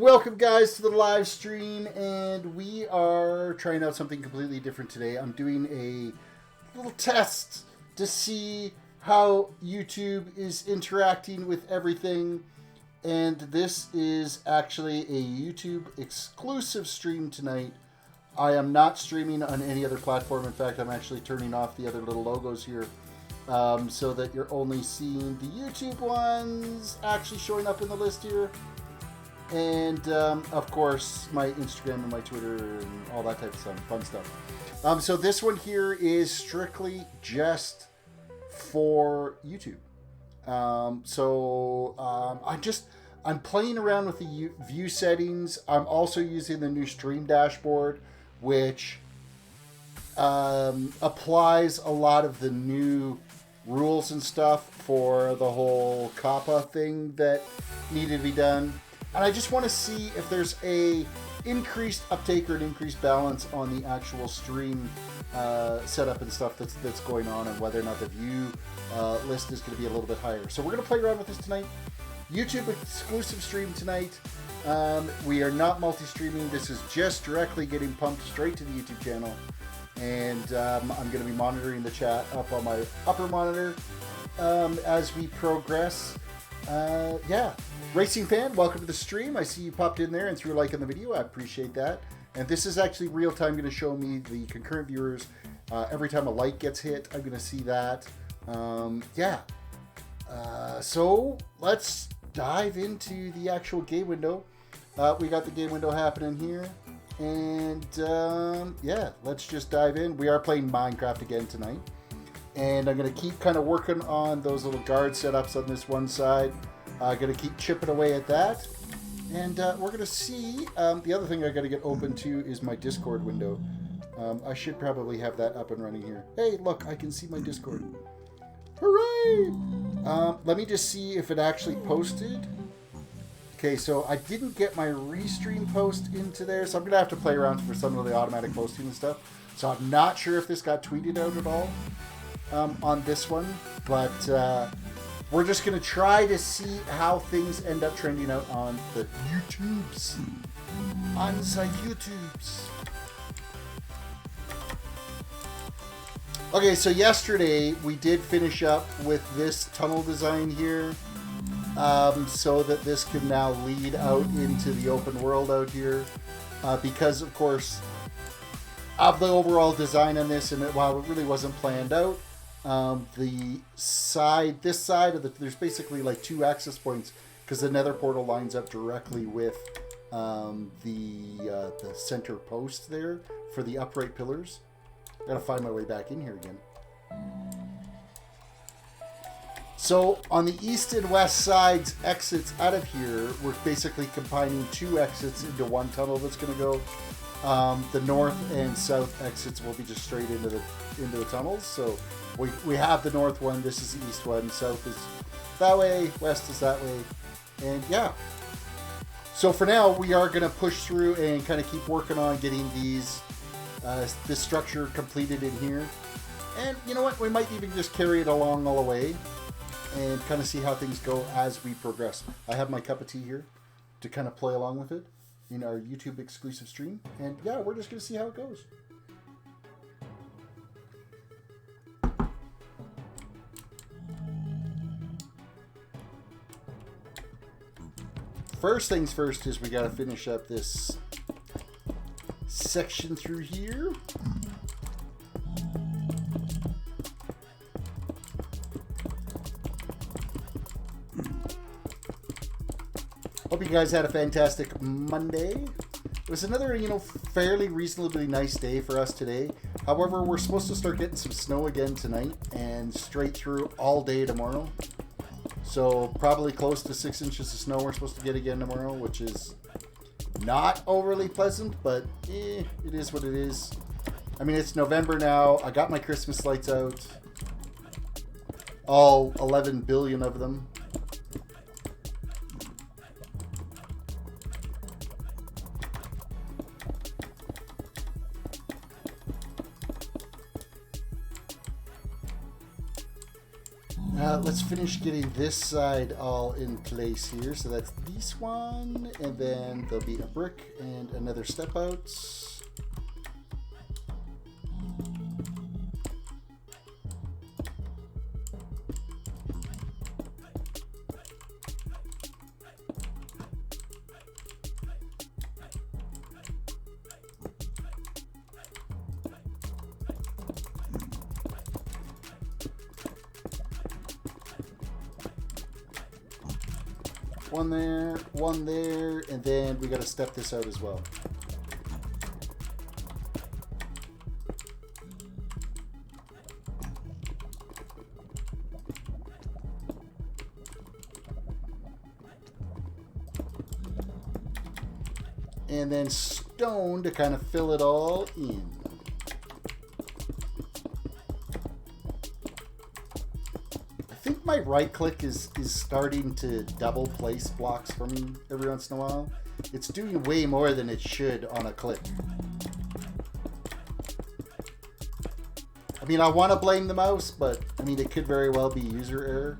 Welcome guys to the live stream, and we are trying out something completely different today. I'm doing a little test to see how YouTube is interacting with everything, and this is actually a YouTube exclusive stream tonight. I am not streaming on any other platform. In fact, I'm actually turning off the other little logos here so that you're only seeing the YouTube ones actually showing up in the list here. And, of course, my Instagram and my Twitter and all that type of fun stuff. So this one here is strictly just for YouTube. I'm playing around with the view settings. I'm also using the new stream dashboard, which applies a lot of the new rules and stuff for the whole COPPA thing that needed to be done. And I just want to see if there's a increased uptake or an increased balance on the actual stream setup and stuff that's going on, and whether or not the view list is going to be a little bit higher. So we're going to play around with this tonight. YouTube exclusive stream tonight. We are not multi-streaming. This is just directly getting pumped straight to the YouTube channel. And I'm going to be monitoring the chat up on my upper monitor as we progress. Yeah. Racing fan, welcome to the stream. I see you popped in there and threw a like on the video. I appreciate that. And this is actually real time going to show me the concurrent viewers. Every time a like gets hit, I'm going to see that. Yeah. So let's dive into the actual game window. We got the game window happening here. And yeah, let's just dive in. We are playing Minecraft again tonight. And I'm going to keep kind of working on those little guard setups on this one side. Going to keep chipping away at that. And we're going to see, the other thing I got to get open to is my Discord window. I should probably have that up and running here. Hey, look, I can see my Discord. Hooray! Let me just see if it actually posted. Okay, so I didn't get my restream post into there, so I'm going to have to play around for some of the automatic posting and stuff. So I'm not sure if this got tweeted out at all on this one, but we're just going to try to see how things end up trending out on the YouTubes. On the YouTubes. Okay, so yesterday we did finish up with this tunnel design here. So that this can now lead out into the open world out here. Because, of course, of the overall design on this, and while it really wasn't planned out, this side of there's basically like two access points, because the nether portal lines up directly with the center post there for the upright pillars. Gotta find my way back in here again. So on the east and west sides exits out of here, we're basically combining two exits into one tunnel that's going to go. The north and south exits will be just straight into the tunnels. So we have the north one, this is the east one, south is that way, west is that way, and yeah. So for now, we are going to push through and kind of keep working on getting this structure completed in here. And you know what, we might even just carry it along all the way and kind of see how things go as we progress. I have my cup of tea here to kind of play along with it in our YouTube exclusive stream. And yeah, we're just going to see how it goes. First things first is we got to finish up this section through here. Hope you guys had a fantastic Monday. It was another, fairly reasonably nice day for us today. However, we're supposed to start getting some snow again tonight and straight through all day tomorrow. So probably close to 6 inches of snow we're supposed to get again tomorrow, which is not overly pleasant, but it is what it is. I mean, it's November now. I got my Christmas lights out. All 11 billion of them. let's finish getting this side all in place here. So that's this one, and then there'll be a brick and another step out. One there, and then we got to step this out as well. And then stone to kind of fill it all in. My right click is starting to double place blocks for me every once in a while. It's doing way more than it should on a click. I mean, I want to blame the mouse, but I mean, it could very well be user error.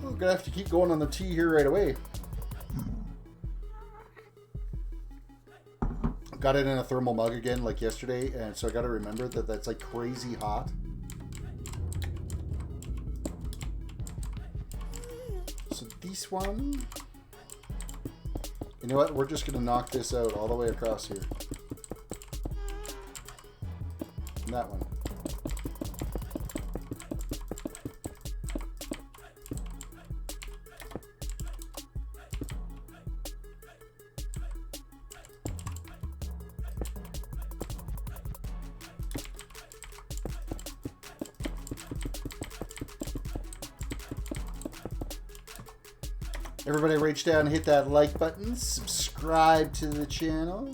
I'm gonna have to keep going on the T here right away. Got it in a thermal mug again like yesterday, and so I got to remember that that's like crazy hot. So this one, you know what, we're just gonna knock this out all the way across here. And that one. Everybody reach down and hit that like button, subscribe to the channel,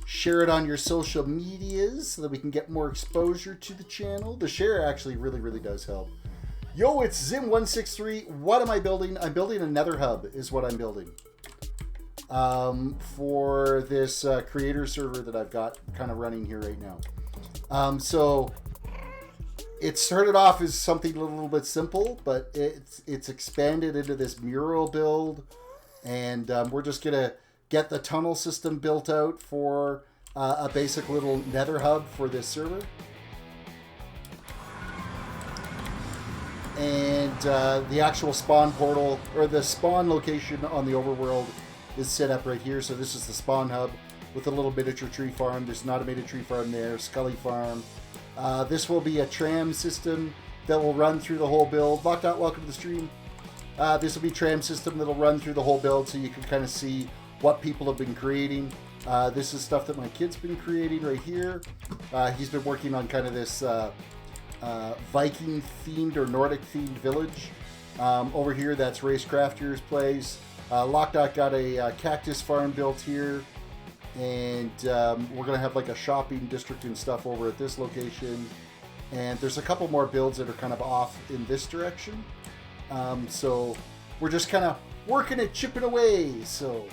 share it on your social medias so that we can get more exposure to the channel. The share actually really does help. Yo, it's Zim163. What am I building? I'm building a nether hub is what I'm building for this creator server that I've got kind of running here right now. So it started off as something a little bit simple, but it's expanded into this mural build, and we're just gonna get the tunnel system built out for a basic little nether hub for this server. And the actual spawn portal, or the spawn location on the overworld, is set up right here. So this is the spawn hub with a little miniature tree farm. There's not a miniature tree farm there. Scully farm. This will be a tram system that will run through the whole build. Locked Out, welcome to the stream. This will be a tram system that will run through the whole build, so you can kind of see what people have been creating. This is stuff that my kid's been creating right here. He's been working on kind of this Viking themed or Nordic themed village. Over here, that's Racecrafter's place. Locked Out got a cactus farm built here. And we're going to have like a shopping district and stuff over at this location. And there's a couple more builds that are kind of off in this direction. So we're just kind of working it, chipping away. So,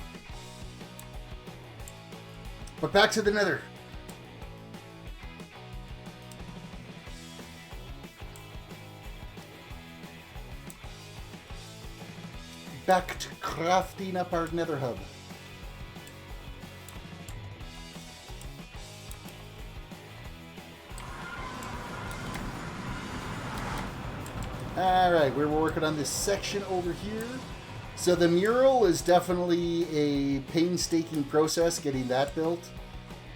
but back to the nether. Back to crafting up our nether hub. Alright, we were working on this section over here. So the mural is definitely a painstaking process getting that built.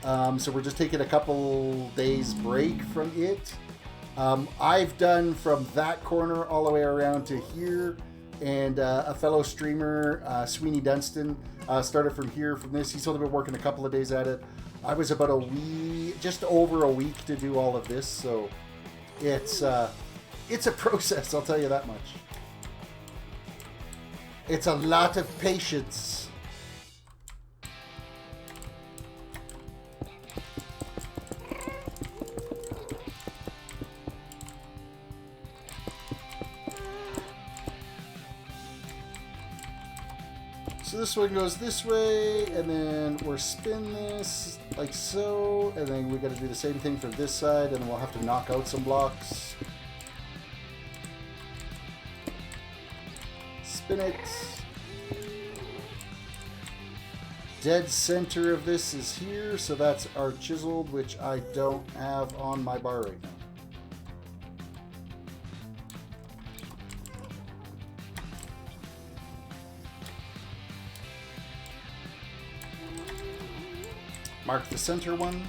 So we're just taking a couple days break from it. I've done from that corner all the way around to here. And a fellow streamer, Sweeney Dunstan, started from here, from this. He's only been working a couple of days at it. I was about a week, just over a week to do all of this. So it's a process, I'll tell you that much. It's a lot of patience. So this one goes this way, and then we'll spin this like so, and then we got to do the same thing for this side, and then we'll have to knock out some blocks. Spin it. Dead center of this is here, so that's our chiseled, which I don't have on my bar right now. Mark the center one.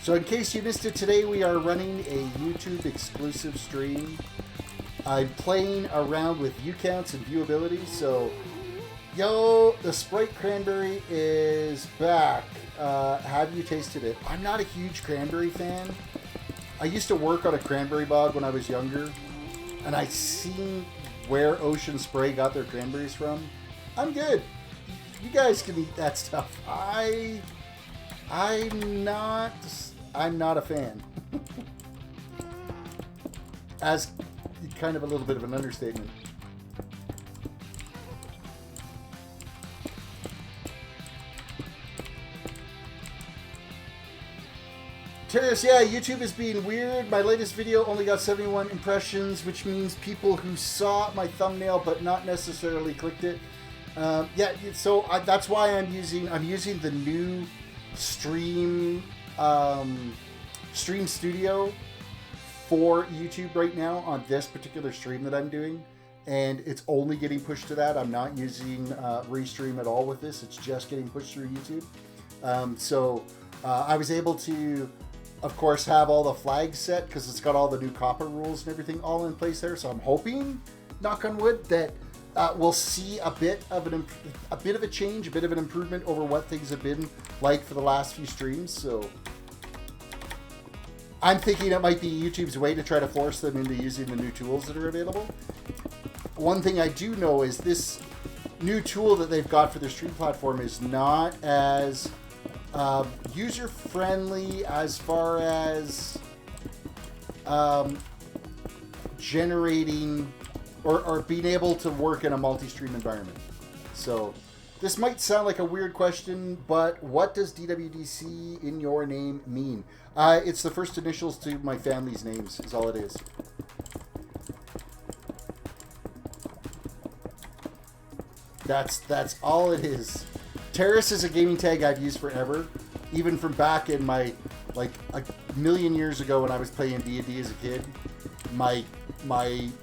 So in case you missed it, today we are running a YouTube exclusive stream. I'm playing around with view counts and viewability, so yo, the Sprite Cranberry is back. Have you tasted it? I'm not a huge cranberry fan. I used to work on a cranberry bog when I was younger, and I seen where Ocean Spray got their cranberries from. I'm good. You guys can eat that stuff. I'm not a fan. As kind of a little bit of an understatement. Terrace, yeah, YouTube is being weird. My latest video only got 71 impressions, which means people who saw my thumbnail but not necessarily clicked it. Yeah, so that's why I'm using the new Stream Studio for YouTube right now on this particular stream that I'm doing, and it's only getting pushed to that. I'm not using Restream at all with this. It's just getting pushed through YouTube. I was able to, of course, have all the flags set because it's got all the new copper rules and everything all in place there. So I'm hoping, knock on wood, that we'll see a bit of a change, a bit of an improvement over what things have been like for the last few streams. So I'm thinking it might be YouTube's way to try to force them into using the new tools that are available. One thing I do know is this new tool that they've got for their stream platform is not as user-friendly as far as generating or being able to work in a multi-stream environment. So this might sound like a weird question, but what does DWDC in your name mean? It's the first initials to my family's names, is all it is. That's all it is. Terrace is a gaming tag I've used forever, even from back in my, like, a million years ago when I was playing D&D as a kid. My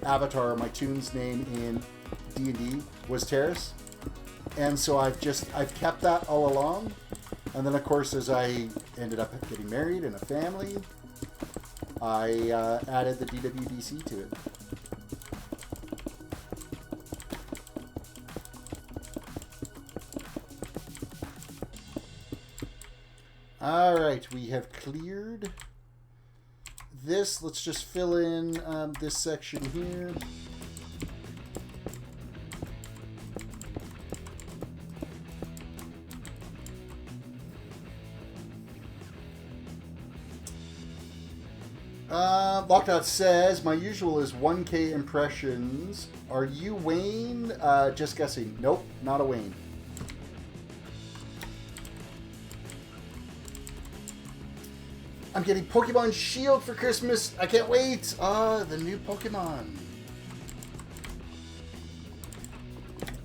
avatar, my toon's name in D&D was Terrace, and so I've kept that all along. And then, of course, as I ended up getting married and a family, I added the DWDC to it. All right, we have cleared this. Let's just fill in this section here. Lockout says, my usual is 1K impressions. Are you Wayne? Just guessing. Nope, not a Wayne. I'm getting Pokemon Shield for Christmas. I can't wait. The new Pokemon.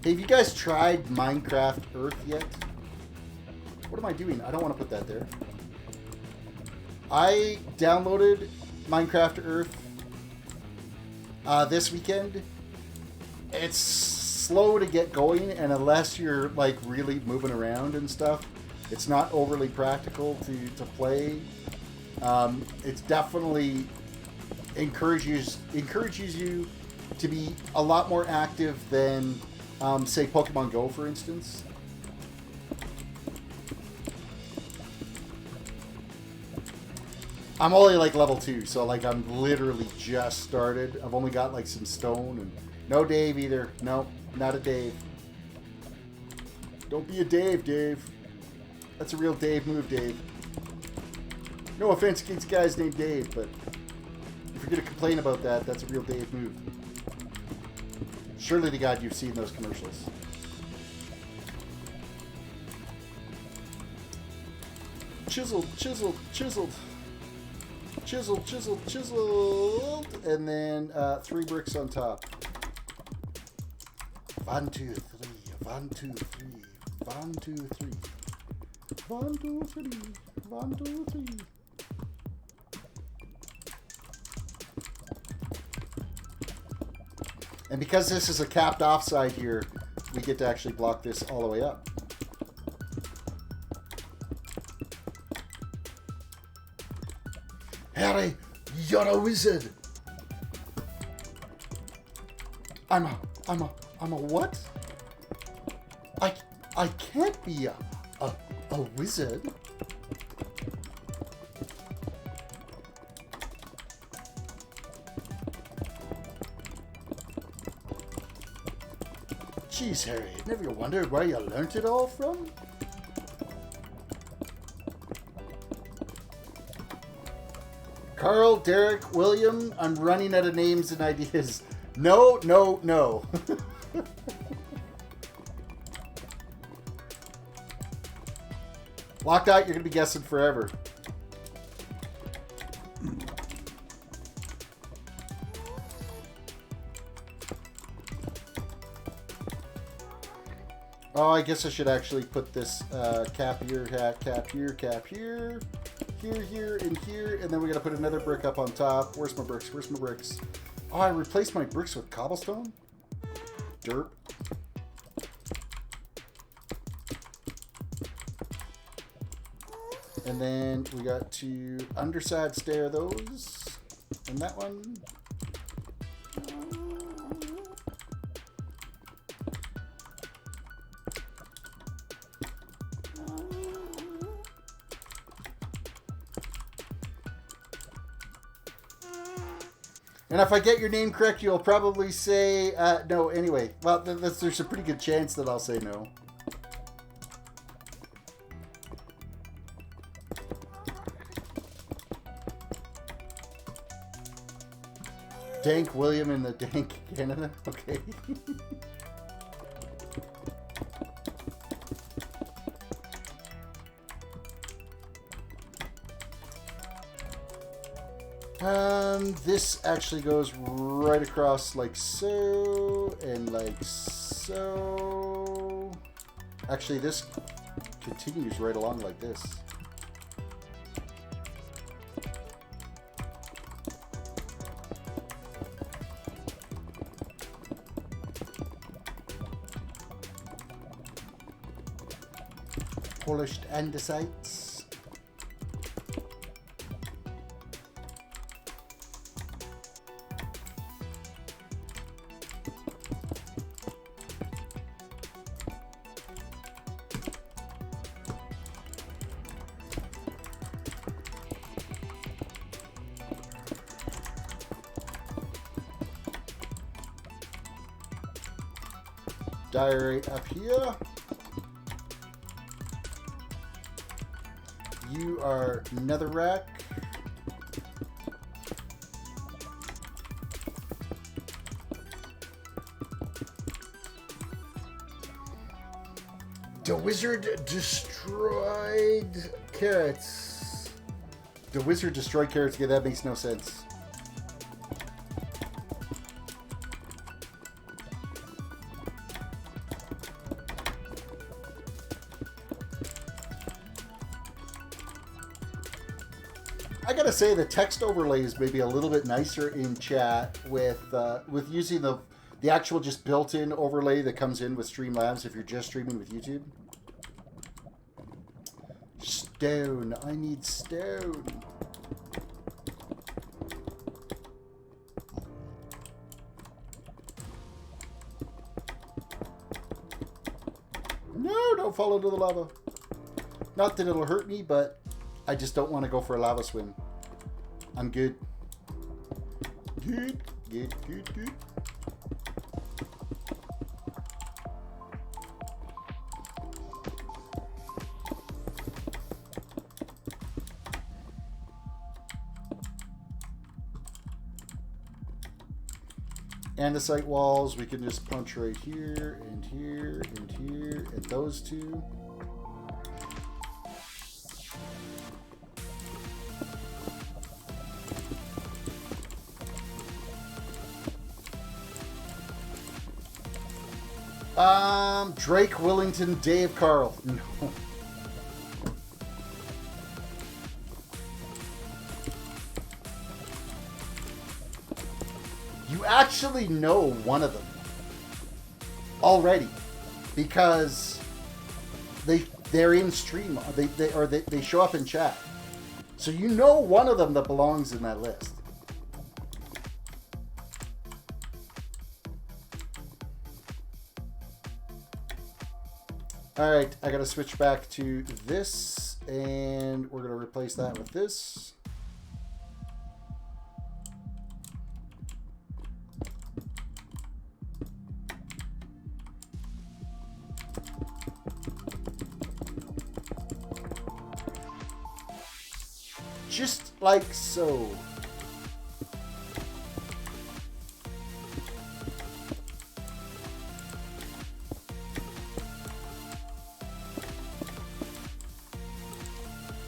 Hey, have you guys tried Minecraft Earth yet? What am I doing? I don't want to put that there. I downloaded Minecraft Earth this weekend. It's slow to get going, and unless you're like really moving around and stuff, it's not overly practical to play. It's definitely encourages you to be a lot more active than, say, Pokemon Go, for instance. I'm only like level 2, so like I'm literally just started. I've only got like some stone and no Dave either. No, not a Dave. Don't be a Dave, Dave. That's a real Dave move, Dave. No offense against guys named Dave, but if you're going to complain about that, that's a real Dave move. Surely to God you've seen those commercials. Chiseled, chiseled, chiseled. Chiseled, chiseled, chiseled. And then 3 bricks on top. 1, 2, 3. 1, 2, 3. 1, 2, 3. 1, 2, 3. 1, 2, 3. And because this is a capped offside here, we get to actually block this all the way up. Harry, you're a wizard. I'm a what? I can't be a wizard. Jeez, Harry, never wondered where you learnt it all from? Carl, Derek, William, I'm running out of names and ideas. No, no, no. Locked out, you're going to be guessing forever. Oh, I guess I should actually put this cap here, cap here, cap here, here, and here, and then we're going to put another brick up on top. Where's my bricks? Where's my bricks? Oh, I replaced my bricks with cobblestone? Dirt. And then we got to underside stair those. And that one. And if I get your name correct, you'll probably say no anyway. Well, there's a pretty good chance that I'll say no. Dank William in the Dank Canada? Okay. This actually goes right across like so, and like so. Actually, this continues right along like this. Polished andesites. Diorite up here. You are netherrack. The wizard destroyed carrots. The wizard destroyed carrots. Yeah, that makes no sense. I gotta say the text overlays may be a little bit nicer in chat with using the actual just built-in overlay that comes in with Streamlabs if you're just streaming with YouTube. Stone. I need stone. No, don't fall into the lava. Not that it'll hurt me, but I just don't want to go for a lava swim. I'm good. Good, good, good, good. andesite walls, we can just punch right here and here and here and those two. Drake Willington, Dave Carl. No. You actually know one of them already because they're in stream. They show up in chat, so you know one of them that belongs in that list. All right, I gotta switch back to this, and we're gonna replace that with this. Just like so.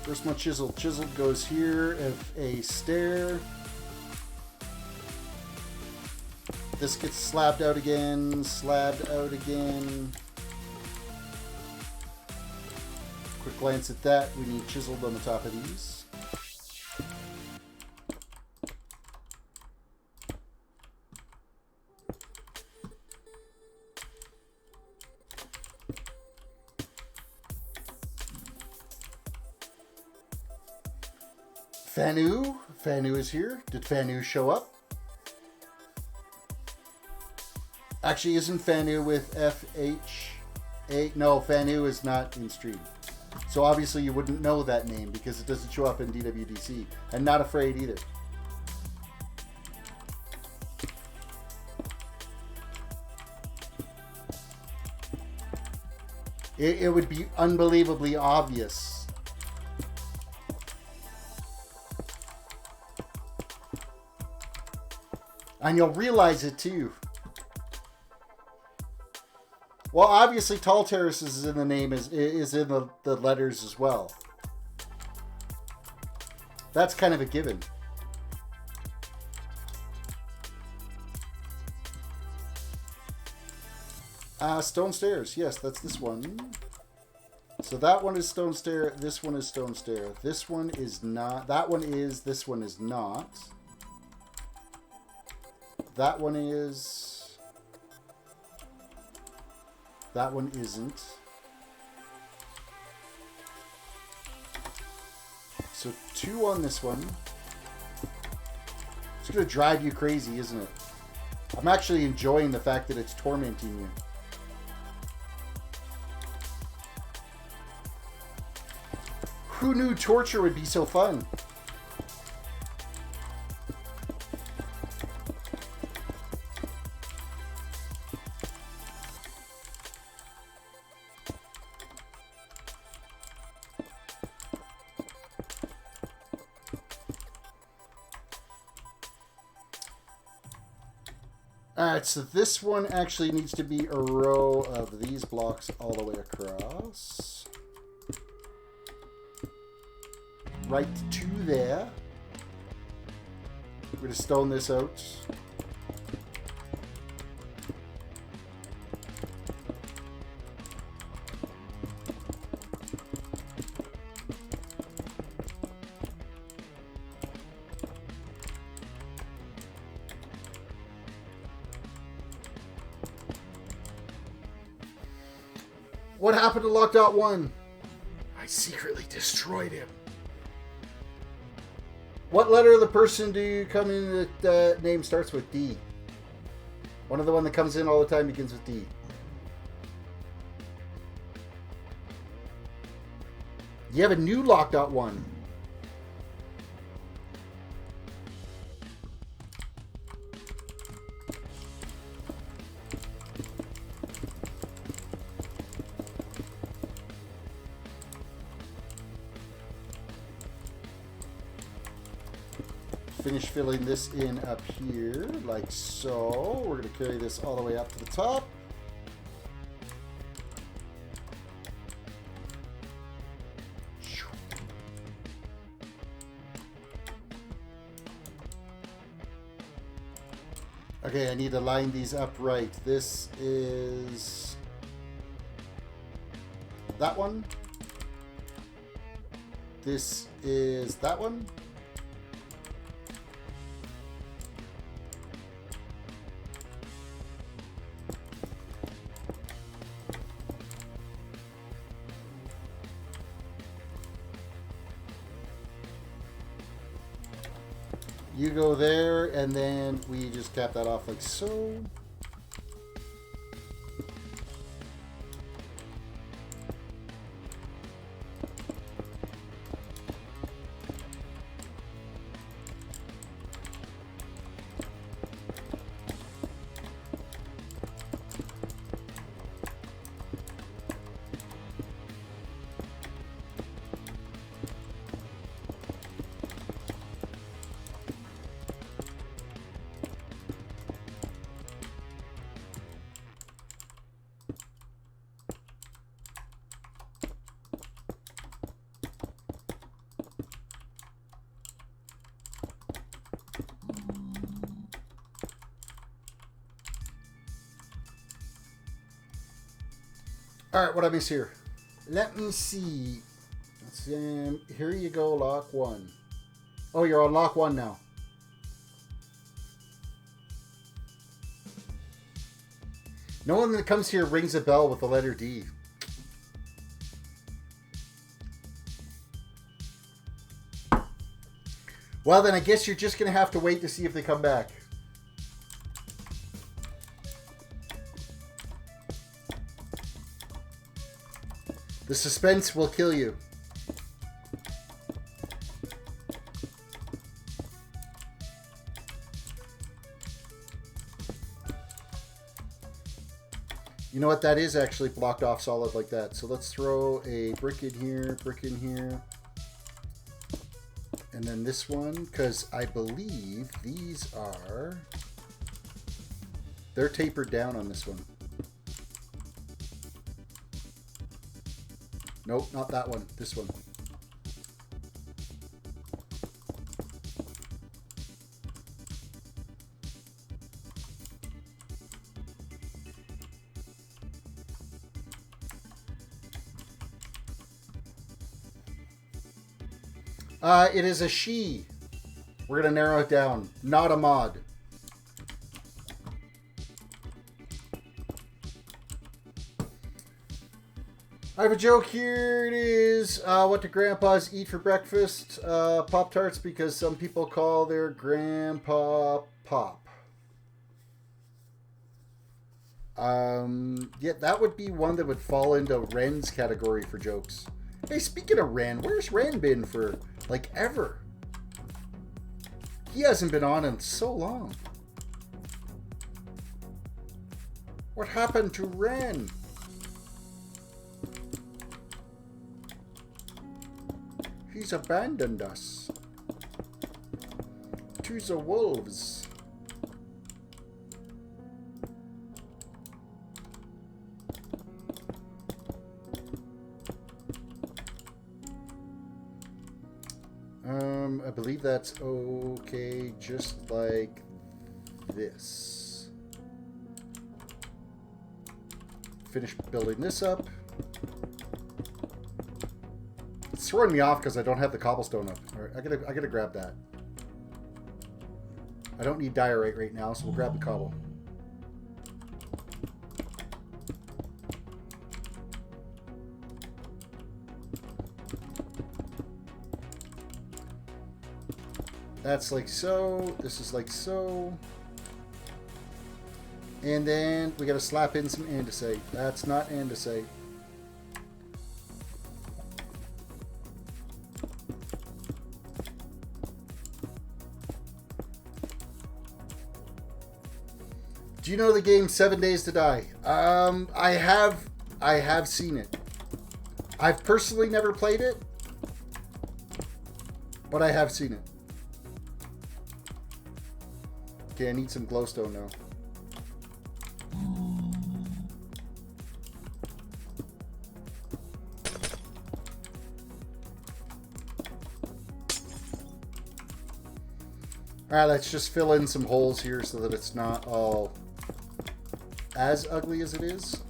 First one chiseled. Chiseled goes here. If a stair. This gets slabbed out again. Slabbed out again. Quick glance at that. We need chiseled on the top of these. Fanu. Fanu is here. Did Fanu show up? Actually, isn't Fanu with FHA? No, Fanu is not in stream. So obviously you wouldn't know that name because it doesn't show up in DWDC. And Not Afraid either. It would be unbelievably obvious. And you'll realize it too. Well, obviously Tall Terraces is in the name, is in the letters as well. That's kind of a given. Stone Stairs. Yes, that's this one. So that one is Stone Stair. This one is Stone Stair. This one is not. That one is. This one is not. That one is. That one isn't. So 2 on this one. It's going to drive you crazy, isn't it? I'm actually enjoying the fact that it's tormenting you. Who knew torture would be so fun? Alright, so this one actually needs to be a row of these blocks all the way across. Right to there. We're going to stone this out. What happened to Lock.1? I secretly destroyed him. What letter of the person do you come in that name starts with D? One of the one that comes in all the time begins with D. You have a new Lock.1. finish filling this in up here, like so. We're going to carry this all the way up to the top. Okay, I need to line these up right. This is that one. This is that one. You go there, and then we just cap that off like so. All right, what I miss here? Let me see. Here you go, lock one. Oh, you're on lock one now. No one that comes here rings a bell with the letter D. Well, then I guess you're just going to have to wait to see if they come back. The suspense will kill you. You know what? That is actually blocked off solid like that. So let's throw a brick in here, and then this one, because I believe these are... They're tapered down on this one. Nope, not that one. This one. It is a she. We're going to narrow it down. Not a mod. I have a joke here. It is, what do grandpas eat for breakfast? Pop-Tarts, because some people call their grandpa Pop. Yeah, that would be one that would fall into Ren's category for jokes. Hey, speaking of Ren, where's Ren been for, like, ever? He hasn't been on in so long. What happened to Ren? He's abandoned us to the wolves. I believe that's okay, just like this. Finish building this up. It's throwing me off because I don't have the cobblestone up. All right, I gotta grab that. I don't need diorite right now, so we'll grab the cobble. That's like so. This is like so. And then we gotta slap in some andesite. That's not andesite. Do you know the game 7 Days to Die? I have seen it. I've personally never played it, but I have seen it. Okay, I need some glowstone now. Alright, let's just fill in some holes here so that it's not all as ugly as it is.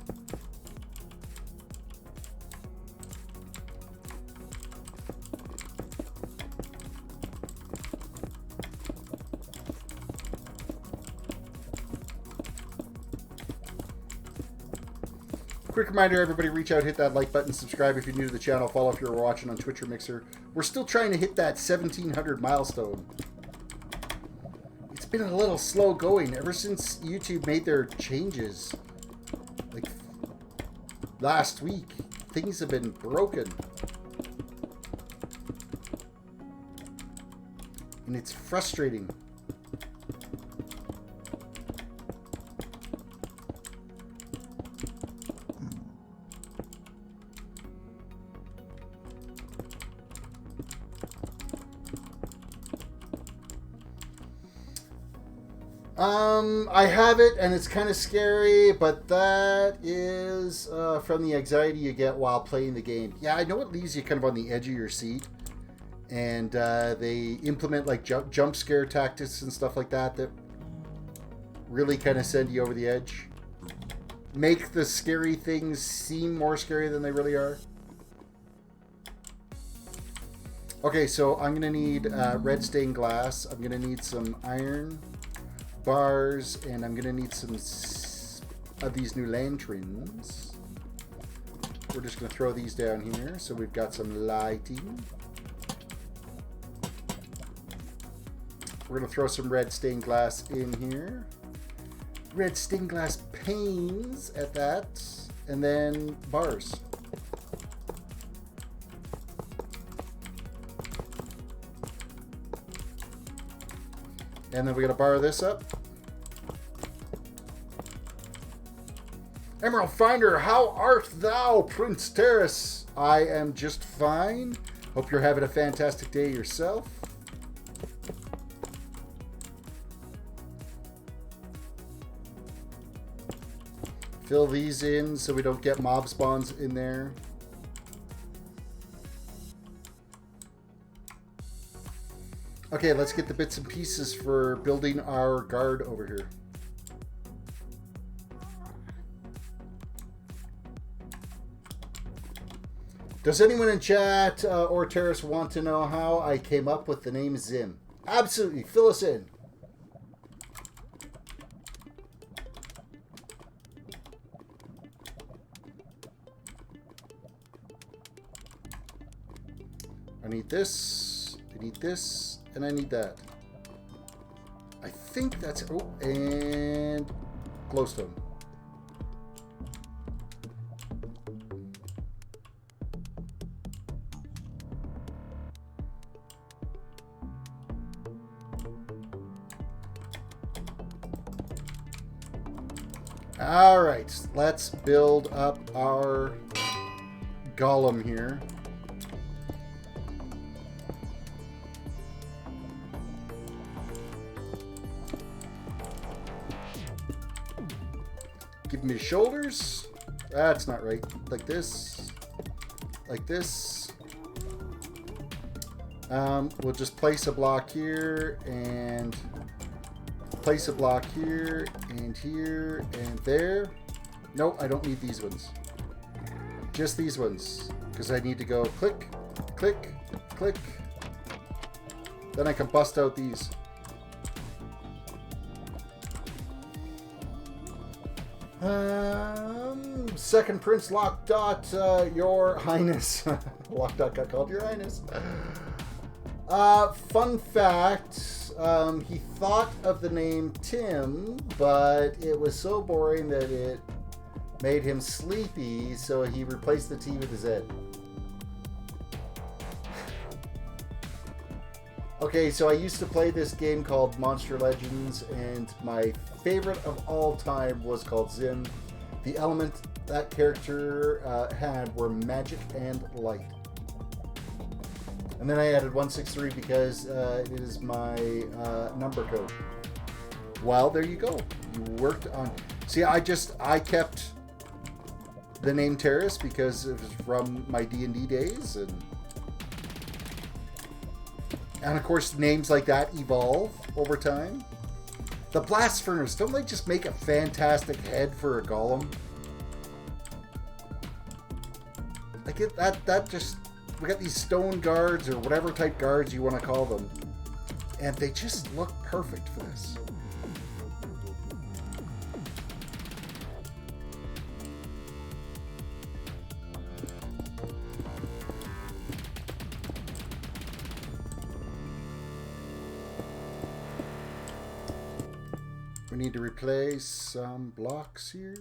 Quick reminder, everybody, reach out, hit that like button, subscribe if you're new to the channel, follow if you're watching on Twitch or Mixer. We're still trying to hit that 1,700 milestone. It's been a little slow going ever since YouTube made their changes. Like last week, things have been broken. And it's frustrating. I have it, and it's kind of scary, but that is from the anxiety you get while playing the game. Yeah, I know it leaves you kind of on the edge of your seat, and they implement like jump scare tactics and stuff like that that really kind of send you over the edge. Make the scary things seem more scary than they really are. Okay, so I'm going to need red stained glass. I'm going to need some iron bars, and I'm gonna need some of these new lanterns. We're just gonna throw these down here so we've got some lighting. We're gonna throw some red stained glass in here, red stained glass panes at that, and then bars. And then we're gonna bar this up. Emerald Finder, how art thou, Prince Terrace? I am just fine. Hope you're having a fantastic day yourself. Fill these in so we don't get mob spawns in there. Okay, let's get the bits and pieces for building our guard over here. Does anyone in chat or Terrace want to know how I came up with the name Zim? Absolutely, fill us in. I need this, I need this, and I need that. I think that's... Oh, and glowstone. All right, let's build up our golem here. Give me shoulders. That's not right. Like this. Like this. We'll just place a block here and place a block here and here and there. No, I don't need these ones. Just these ones. Because I need to go click, click, click. Then I can bust out these. Second Prince Lockdot, Your Highness. Lockdot got called Your Highness. Fun fact, he thought of the name Tim, but it was so boring that it made him sleepy, so he replaced the T with a Z. Okay, so I used to play this game called Monster Legends, and my favorite of all time was called Zim. The element that character had were magic and light. And then I added 163 because it is my number code. Well, there you go. You worked on... See, I kept the name Terrace because it was from my D&D days. And of course, names like that evolve over time. The Blast Furnace, don't they just make a fantastic head for a golem? Like that just... We got these stone guards, or whatever type guards you want to call them. And they just look perfect for this. We need to replace some blocks here.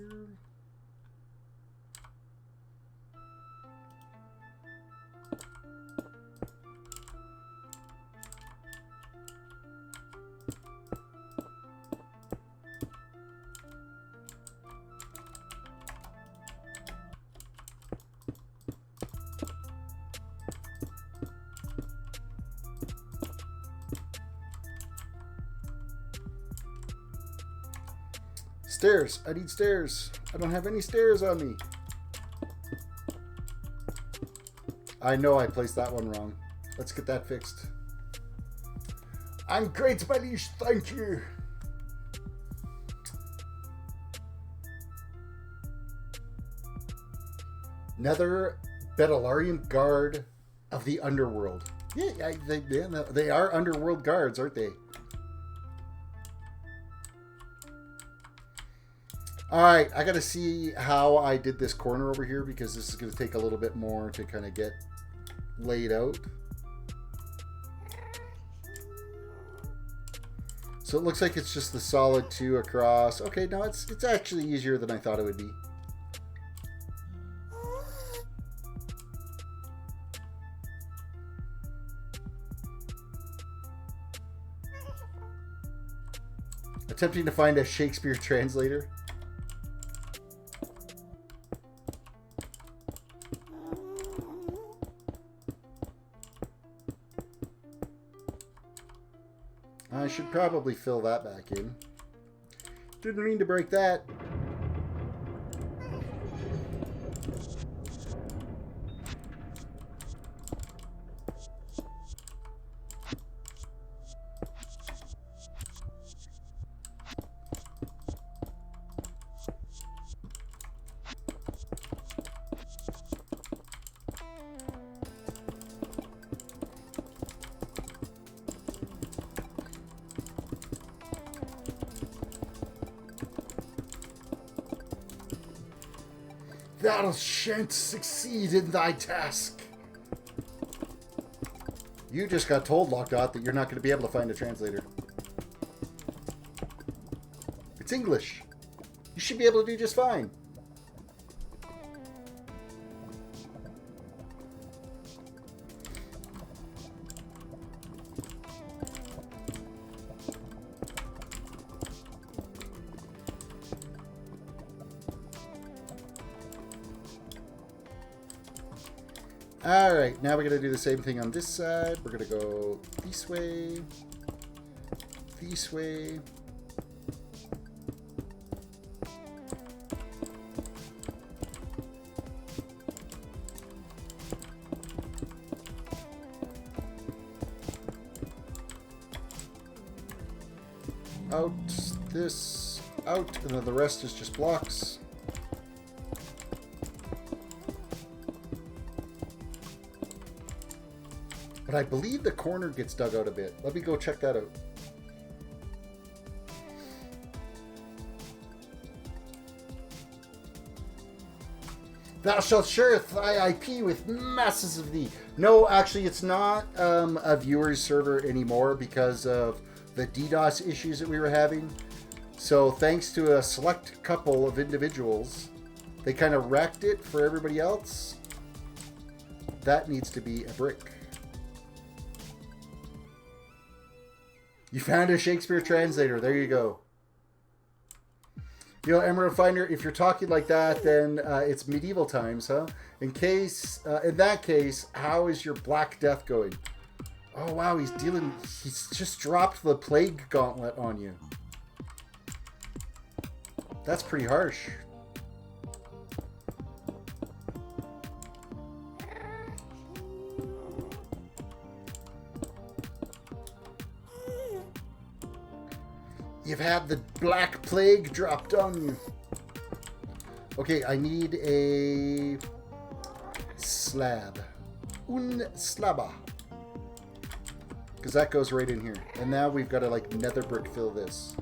Stairs. I need stairs. I don't have any stairs on me. I know I placed that one wrong. Let's get that fixed. I'm great, Medis. Thank you. Nether Betalarian Guard of the Underworld. Yeah, they are Underworld guards, aren't they? Alright, I gotta see how I did this corner over here because this is gonna take a little bit more to kind of get laid out. So it looks like it's just the solid 2 across. Okay, no, it's actually easier than I thought it would be. Attempting to find a Shakespeare translator. I should probably fill that back in. Didn't mean to break that. Thou shan't succeed in thy task. You just got told, Lockdot, that you're not going to be able to find a translator. It's English. You should be able to do just fine. Alright, now we're going to do the same thing on this side. We're going to go this way, out, this, out, and then the rest is just blocks. But I believe the corner gets dug out a bit. Let me go check that out. Thou shalt share thy IP with masses of thee. No, actually, it's not a viewers server anymore because of the DDoS issues that we were having. So thanks to a select couple of individuals, they kind of wrecked it for everybody else. That needs to be a brick. You found a Shakespeare translator. There you go. You know, Emerald Finder, if you're talking like that, then it's medieval times, huh? In that case, how is your Black Death going? Oh, wow, he's just dropped the Plague Gauntlet on you. That's pretty harsh. You've had the Black Plague dropped on you. Okay, I need a slab. Un slabba. Because that goes right in here. And now we've got to like nether brick fill this.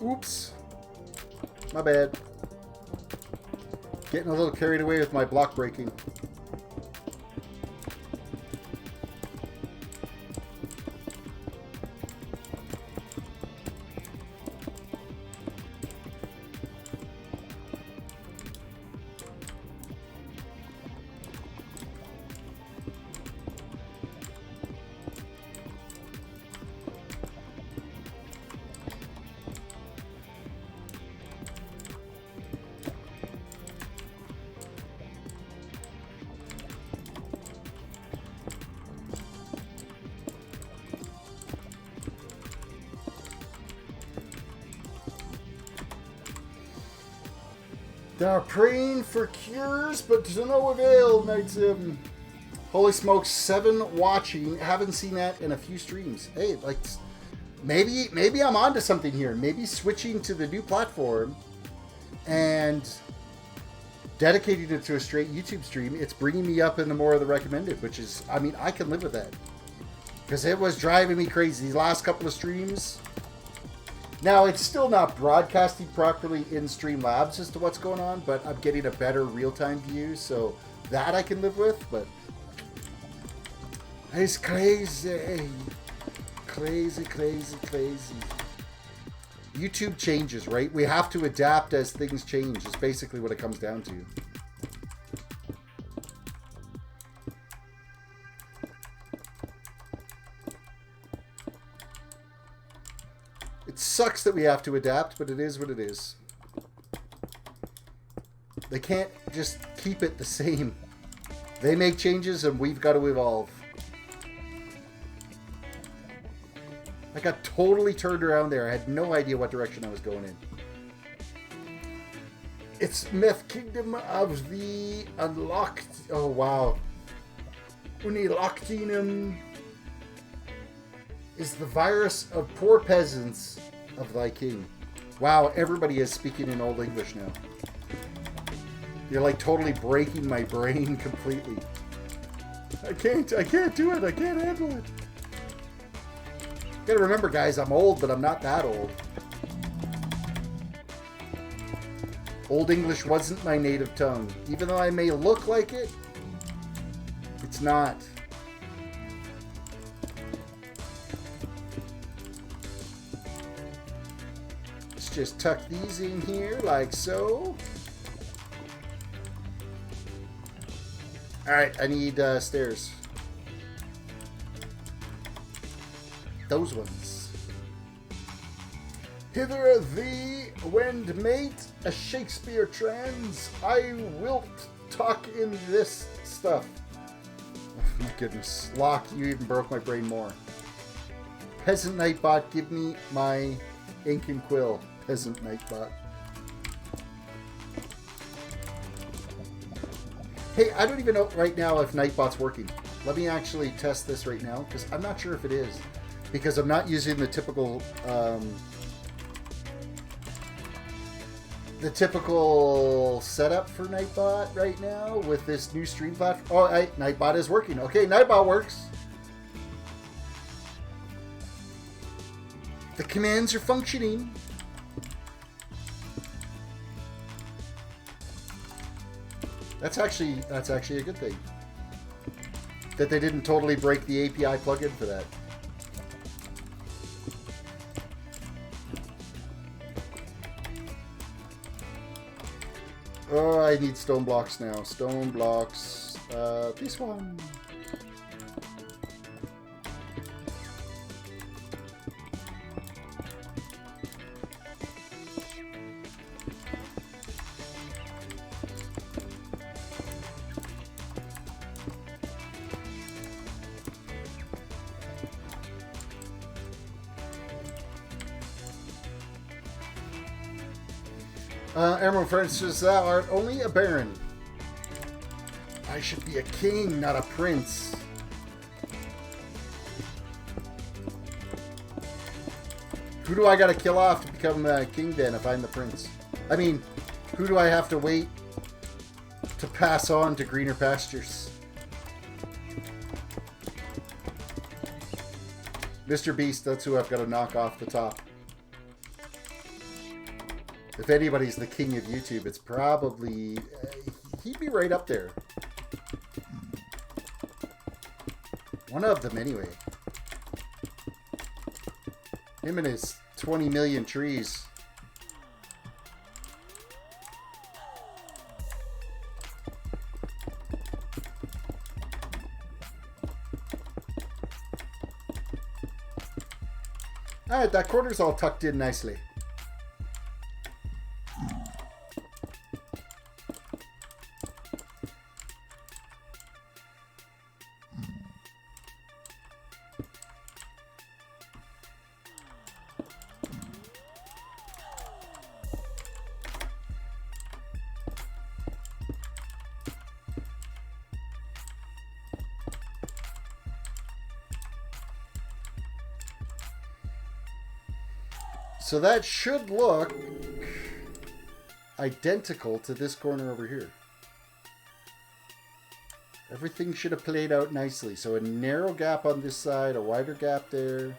Oops. My bad. Getting a little carried away with my block breaking. They are praying for cures, but to no avail, Night 7. Holy smokes, 7 watching. Haven't seen that in a few streams. Hey, like, maybe I'm onto something here. Maybe switching to the new platform and dedicating it to a straight YouTube stream, it's bringing me up into more of the recommended, which is, I mean, I can live with that. Because it was driving me crazy. These last couple of streams... Now, it's still not broadcasting properly in Streamlabs as to what's going on, but I'm getting a better real-time view, so that I can live with, but... It's crazy. Crazy, crazy, crazy. YouTube changes, right? We have to adapt as things change, is basically what it comes down to. It sucks that we have to adapt, but it is what it is. They can't just keep it the same. They make changes and we've got to evolve. I got totally turned around there. I had no idea what direction I was going in. It's Myth Kingdom of the Unlocked. Oh, wow. Uniloctinum is the virus of poor peasants of thy king. Wow, everybody is speaking in Old English now. You're like totally breaking my brain completely. I can't do it. I can't handle it. You gotta remember, guys, I'm old, but I'm not that old. Old English wasn't my native tongue. Even though I may look like it, it's not. Just tuck these in here like so. Alright, I need stairs. Those ones. Hither thee, wend mate, a Shakespeare trans. I wilt talk in this stuff. Oh my goodness. Locke, you even broke my brain more. Peasant Nightbot, give me my ink and quill. Peasant Nightbot. Hey, I don't even know right now if Nightbot's working. Let me actually test this right now, because I'm not sure if it is. Because I'm not using the typical setup for Nightbot right now with this new stream platform. Oh, Nightbot is working. Okay, Nightbot works. The commands are functioning. That's actually a good thing. That they didn't totally break the API plugin for that. Oh, I need stone blocks now. Stone blocks. This one. Emerald Francis, thou art only a baron. I should be a king, not a prince. Who do I gotta kill off to become a king then if I'm the prince? I mean, who do I have to wait to pass on to greener pastures? Mr. Beast, that's who I've got to knock off the top. If anybody's the king of YouTube, it's probably... he'd be right up there. One of them, anyway. Him and his 20 million trees. Alright, that corner's all tucked in nicely. So that should look identical to this corner over here. Everything should have played out nicely. So a narrow gap on this side, a wider gap there.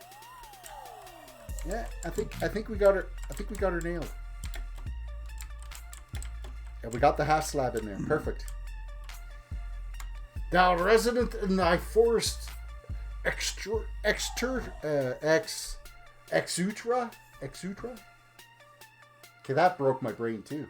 Yeah, I think we got her. I think we got her nailed. And we got the half slab in there. Perfect. Thou resident in thy forest, exutra. Okay, that broke my brain too.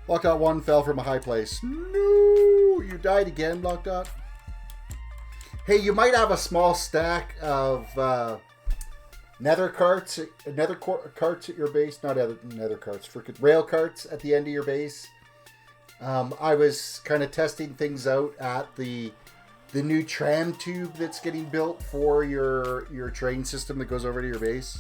Lockdot 1 fell from a high place. No! You died again, Lockdot. Hey, you might have a small stack of nether carts at your base. Not nether carts, freaking rail carts at the end of your base. I was kind of testing things out at the new tram tube that's getting built for your train system that goes over to your base.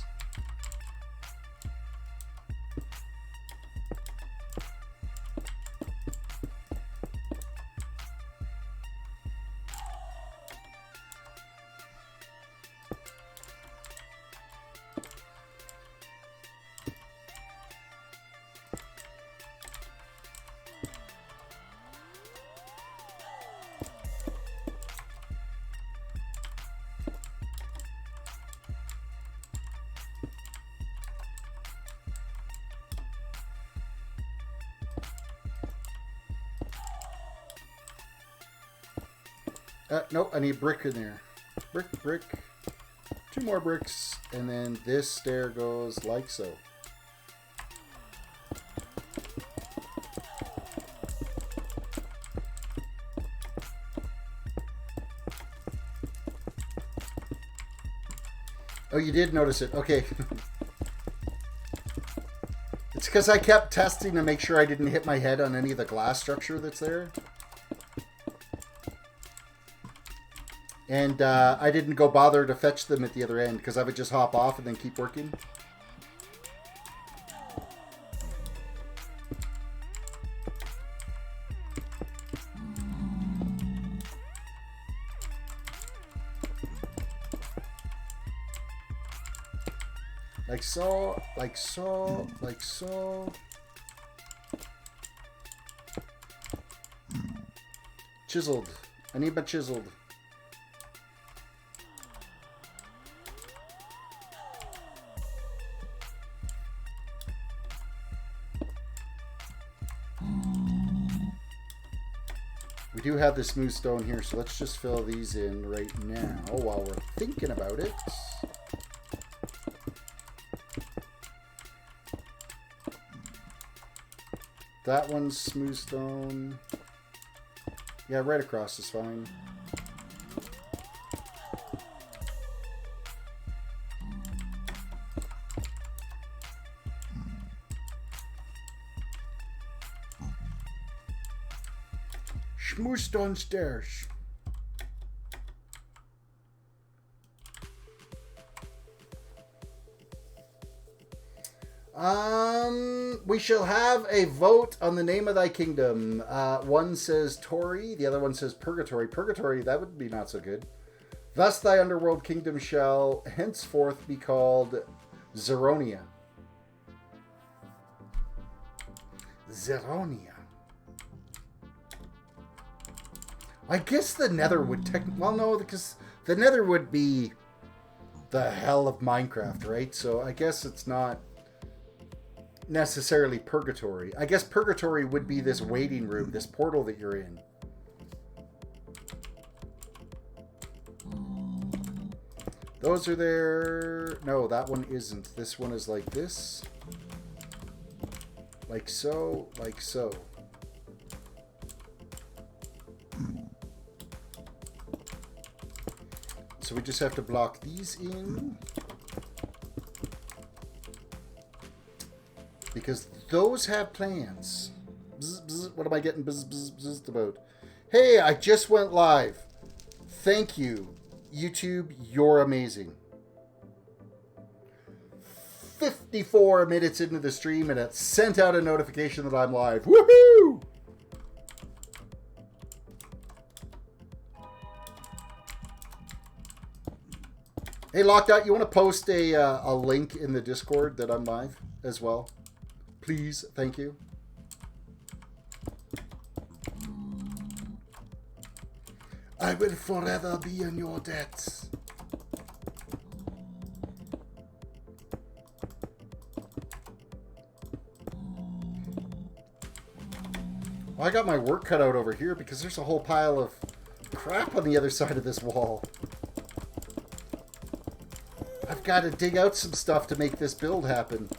Nope, I need brick in there. Brick. 2 more bricks, and then this stair goes like so. Oh, you did notice it. Okay. It's because I kept testing to make sure I didn't hit my head on any of the glass structure that's there. And I didn't go bother to fetch them at the other end because I would just hop off and then keep working. Like so, like so, like so. Chiseled. I need my chiseled. We do have the smooth stone here, so let's just fill these in right now while we're thinking about it. That one's smooth stone. Yeah, right across is fine. Smooth stone stairs. We shall have a vote on the name of thy kingdom. One says Tory, the other one says Purgatory. Purgatory, that would be not so good. Thus thy underworld kingdom shall henceforth be called Zeronia. Zeronia. I guess the Nether would well, no, because the Nether would be the hell of Minecraft, right? So I guess it's not necessarily Purgatory. I guess Purgatory would be this waiting room, this portal that you're in. Those are there. No, that one isn't. This one is like this. Like so, like so. So we just have to block these in. Because those have plans. Bzz, bzz, what am I getting bzz, bzz, bzz about? Hey, I just went live. Thank you, YouTube. You're amazing. 54 minutes into the stream and it sent out a notification that I'm live. Woohoo! Hey, Locked Out, you want to post a link in the Discord that I'm live as well? Please, thank you. I will forever be in your debts. Well, I got my work cut out over here because there's a whole pile of crap on the other side of this wall. I've got to dig out some stuff to make this build happen.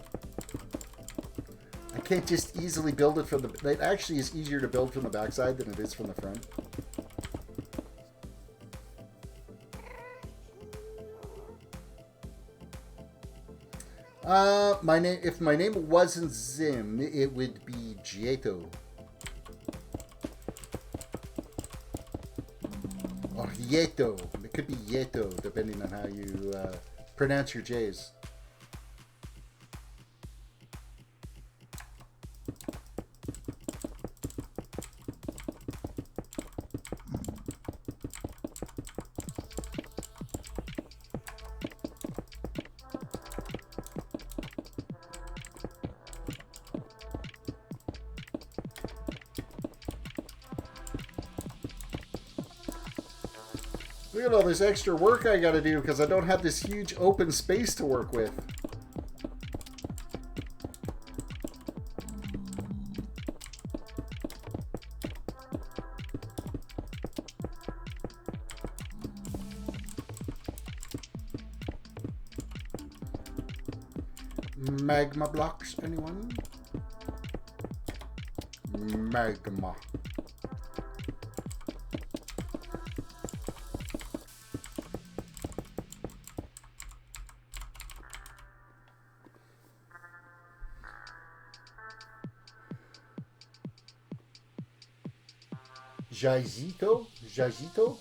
I can't just easily build it from the... It actually is easier to build from the backside than it is from the front. My name... If my name wasn't Zim, it would be Gieto. Or Yeto. It could be Yeto, depending on how you pronounce your J's. Look at all this extra work I gotta do because I don't have this huge open space to work with. Magma blocks, anyone? Magma. Jazito? Jazito?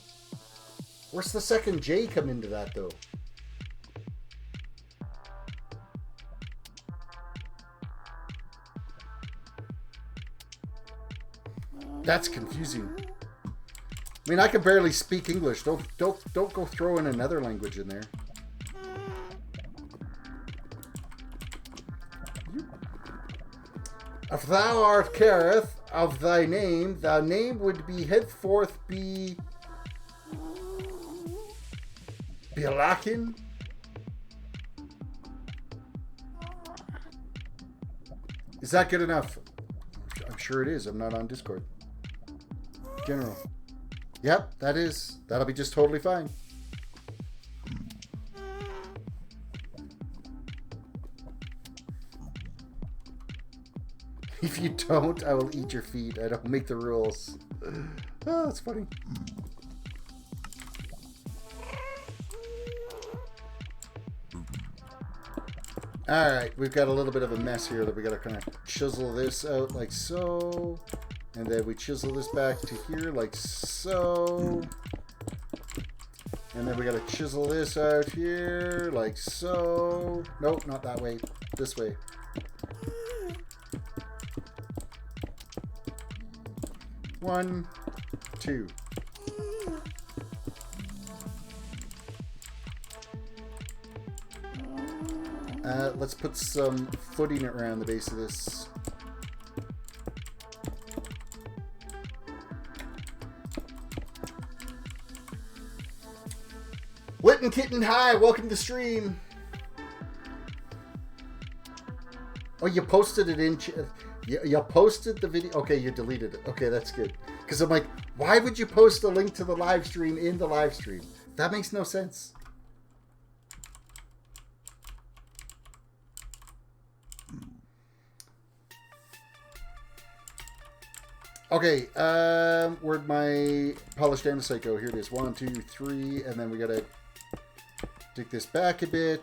Where's the second J come into that, though? That's confusing. I mean, I can barely speak English. Don't go throwing another language in there. If thou art careth of thy name would be henceforth be Bialakin. Is that good enough? I'm sure it is. I'm not on Discord. General. Yep, that'll be just totally fine. If you don't, I will eat your feet. I don't make the rules. Oh, that's funny. Alright, we've got a little bit of a mess here that we gotta kind of chisel this out like so. And then we chisel this back to here like so. And then we gotta chisel this out here like so. Nope, not that way. This way. One, two. Let's put some footing around the base of this. Witten Kitten, hi, welcome to the stream. Oh, you posted it in... You posted the video? Okay, you deleted it. Okay, that's good. Because I'm like, why would you post a link to the live stream in the live stream? That makes no sense. Okay, where'd my polished andesite go? Here it is. 1, 2, 3, and then we gotta dig this back a bit.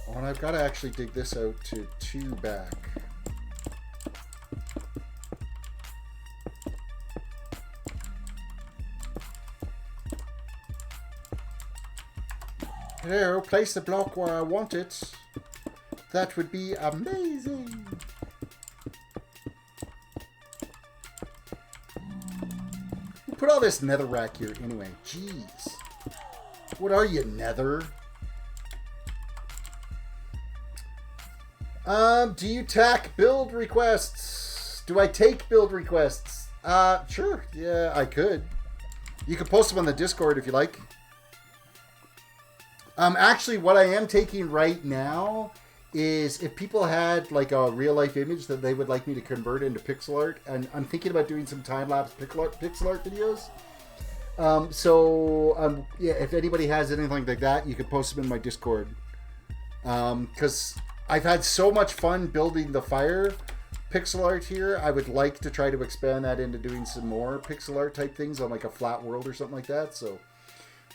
Oh, and I've got to actually dig this out to 2 back. Hello, place the block where I want it. That would be amazing. Put all this netherrack here anyway. Jeez. What are you, nether? Do you tack build requests? Do I take build requests? Sure. Yeah, I could. You could post them on the Discord if you like. Actually, what I am taking right now is if people had like a real life image that they would like me to convert into pixel art, and I'm thinking about doing some time-lapse pixel art videos. Yeah, if anybody has anything like that, you can post them in my Discord. Because I've had so much fun building the fire pixel art here. I would like to try to expand that into doing some more pixel art type things on like a flat world or something like that. So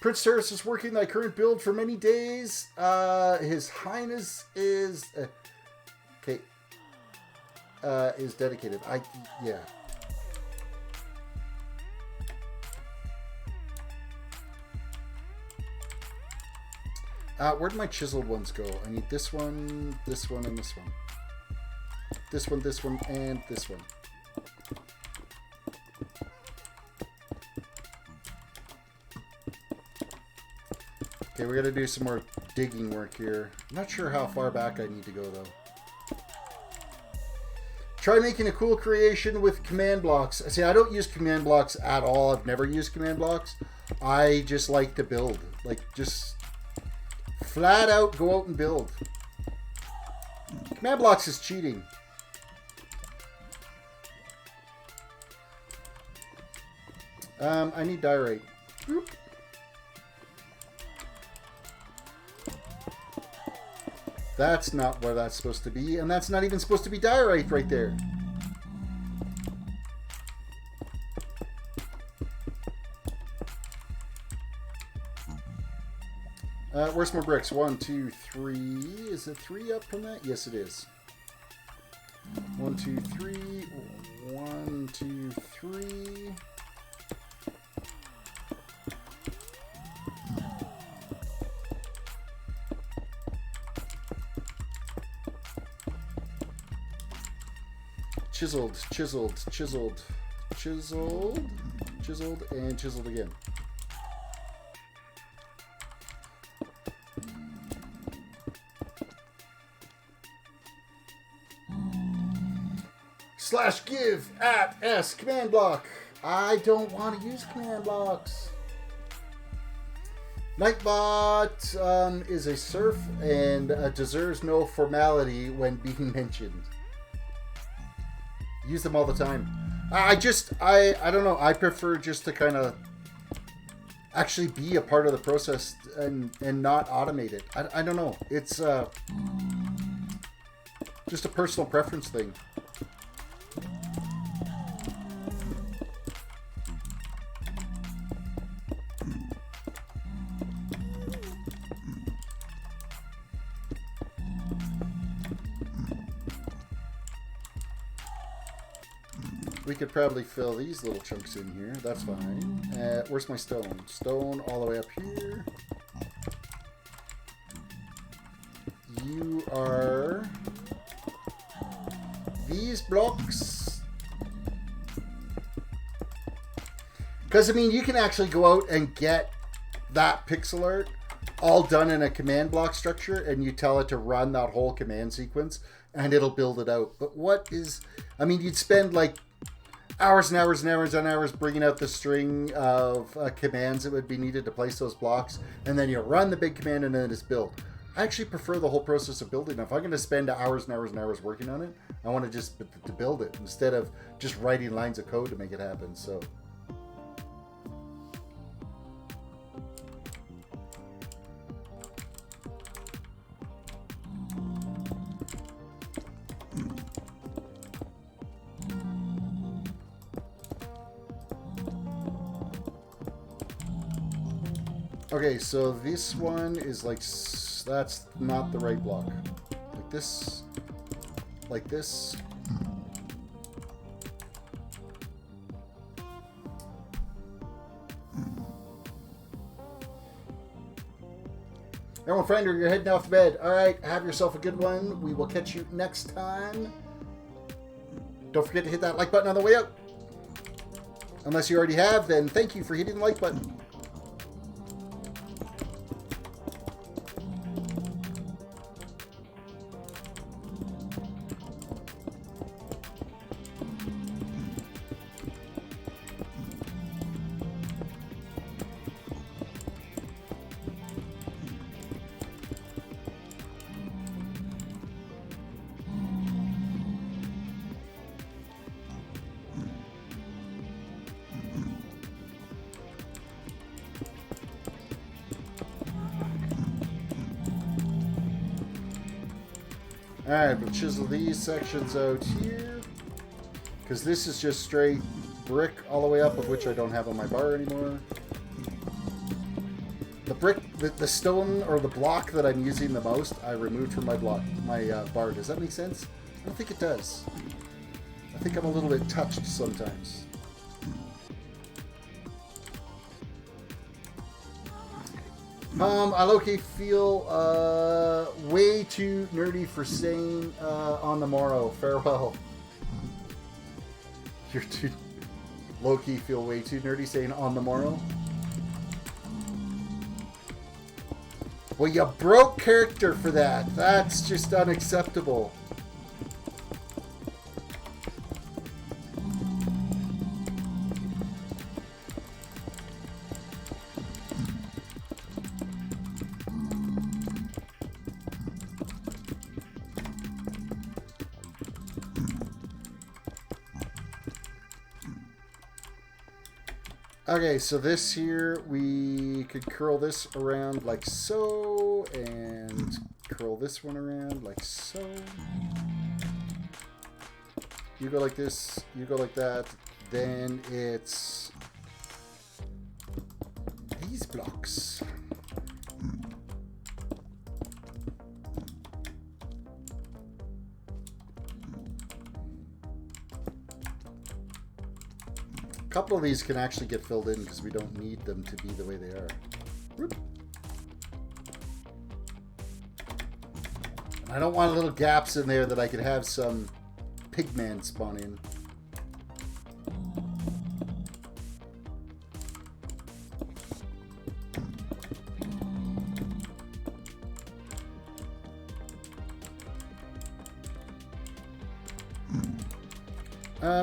Prince Terrace is working thy current build for many days. His Highness is is dedicated. Yeah. Where'd my chiseled ones go? I need this one, and this one. This one, and this one. Okay, we gotta do some more digging work here. I'm not sure how far back I need to go, though. Try making a cool creation with command blocks. See, I don't use command blocks at all. I've never used command blocks. I just like to build. Like, just flat out go out and build. Command blocks is cheating. I need diorite. Boop. That's not where that's supposed to be, and that's not even supposed to be diorite right there. Where's more bricks? 1, 2, 3. Is it 3 up from that? Yes, it is. 1, 2, 3. 1, 2, 3. Chiseled, chiseled, chiseled, chiseled, chiseled, and chiseled again. /give at S command block. I don't want to use command blocks. Nightbot is a serf and deserves no formality when being mentioned. Use them all the time. I don't know. I prefer just to kind of actually be a part of the process and not automate it. I don't know. It's just a personal preference thing. We could probably fill these little chunks in here. That's fine. Where's my stone? Stone all the way up here. You are these blocks. Because, I mean, you can actually go out and get that pixel art all done in a command block structure, and you tell it to run that whole command sequence, and it'll build it out. But what is... I mean, you'd spend, like, hours and hours and hours and hours bringing out the string of commands that would be needed to place those blocks, and then you run the big command and then it's built. I actually prefer the whole process of building. If I'm going to spend hours and hours and hours working on it, I want to just to build it instead of just writing lines of code to make it happen. So okay, so this one is like, that's not the right block. Like this, like this. Everyone, friend, you're heading off to bed. All right, have yourself a good one. We will catch you next time. Don't forget to hit that like button on the way out. Unless you already have, then thank you for hitting the like button. Alright, we'll chisel these sections out here. Because this is just straight brick all the way up, of which I don't have on my bar anymore. The brick, the stone or the block that I'm using the most, I removed from my bar. Does that make sense? I don't think it does. I think I'm a little bit touched sometimes. I low-key feel way too nerdy for saying on the morrow. Farewell. You're too low-key feel way too nerdy saying on the morrow. Well, you broke character for that. That's just unacceptable. Okay, so this here, we could curl this around like so, and curl this one around like so. You go like this, you go like that, then it's these blocks. A couple of these can actually get filled in because we don't need them to be the way they are. Whoop. I don't want little gaps in there that I could have some pigman spawn in.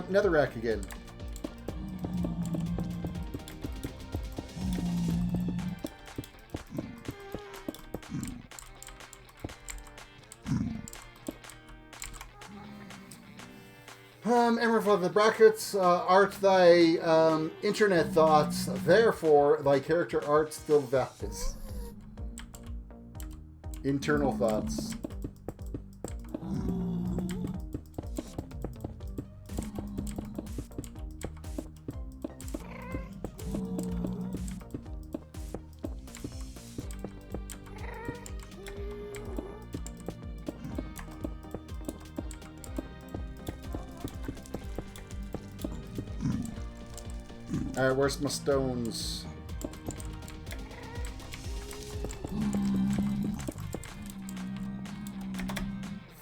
Netherrack again. Emerald for the brackets, art thy internet thoughts, therefore thy character art still valid. Internal thoughts. Alright, where's my stones?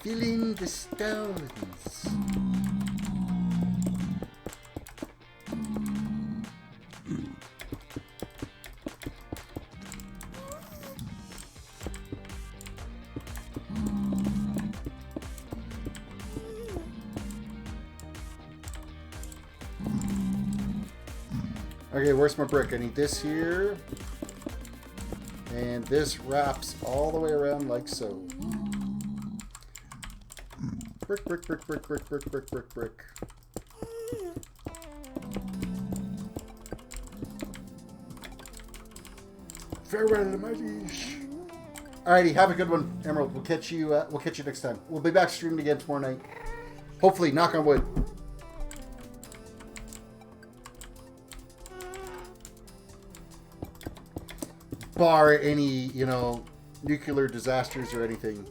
Filling the stones. Okay, where's my brick? I need this here. And this wraps all the way around like so. Brick, brick, brick, brick, brick, brick, brick, brick, brick. Farewell, my liege. Alrighty, have a good one, Emerald. We'll catch you next time. We'll be back streaming again tomorrow night. Hopefully, knock on wood. Bar any, you know, nuclear disasters or anything.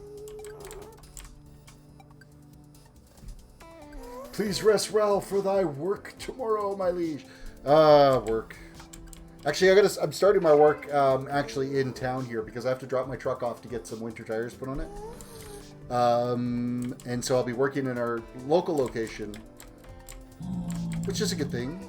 Please rest well for thy work tomorrow, my liege. Work. Actually, I'm starting my work actually in town here because I have to drop my truck off to get some winter tires put on it. And so I'll be working in our local location, which is a good thing.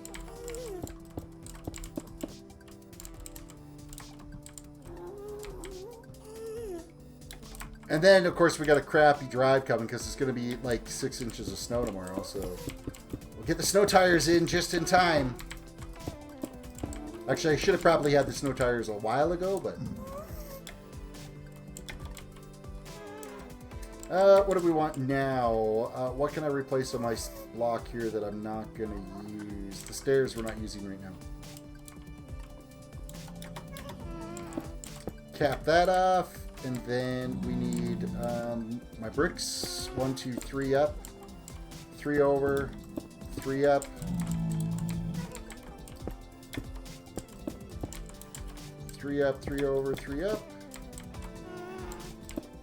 And then, of course, we got a crappy drive coming because it's going to be like 6 inches of snow tomorrow. So we'll get the snow tires in just in time. Actually, I should have probably had the snow tires a while ago, but... what do we want now? What can I replace on my block here that I'm not going to use? The stairs we're not using right now. Cap that off. And then we need my bricks. 1, 2, 3 up. 3 over. 3 up. 3 up, 3 over, 3 up.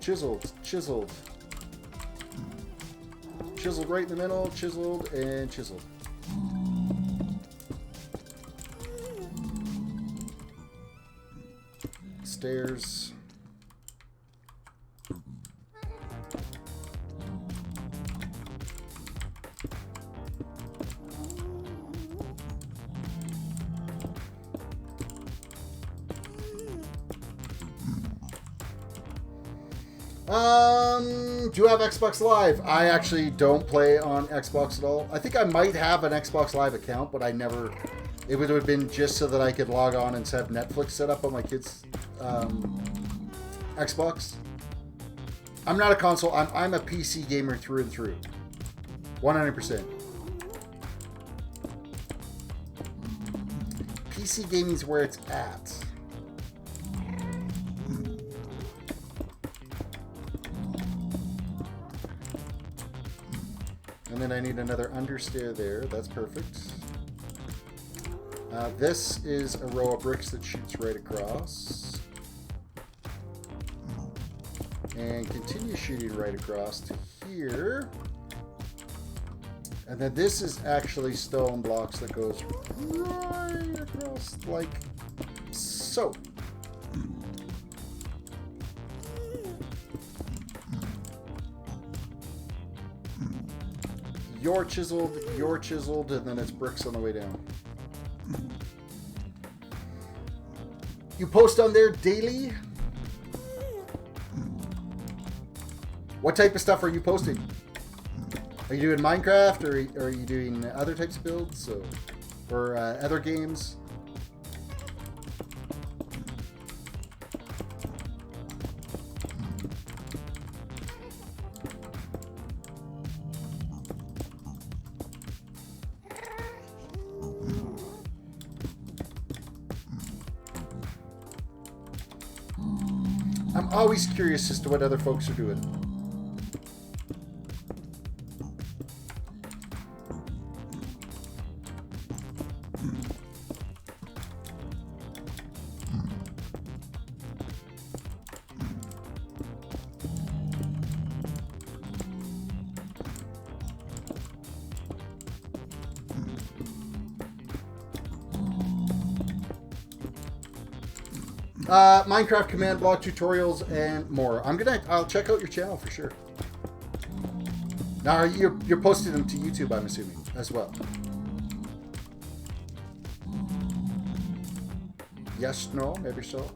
Chiseled, chiseled. Chiseled right in the middle, chiseled, and chiseled. Stairs. Do you have Xbox Live? I actually don't play on Xbox at all. I think I might have an Xbox Live account, but I never... It would have been just so that I could log on and have Netflix set up on my kid's Xbox. I'm not a console. I'm a PC gamer through and through. 100%. PC gaming's where it's at. And then I need another understair there. That's perfect. This is a row of bricks that shoots right across. And continue shooting right across to here. And then this is actually stone blocks that goes right across like so. You're chiseled, and then it's bricks on the way down. You post on there daily? What type of stuff are you posting? Are you doing Minecraft, or are you doing other types of builds, or other games? I'm always curious as to what other folks are doing. Minecraft command block tutorials and more. I'll check out your channel for sure. Now you're posting them to YouTube, I'm assuming, as well. Yes, no, maybe so.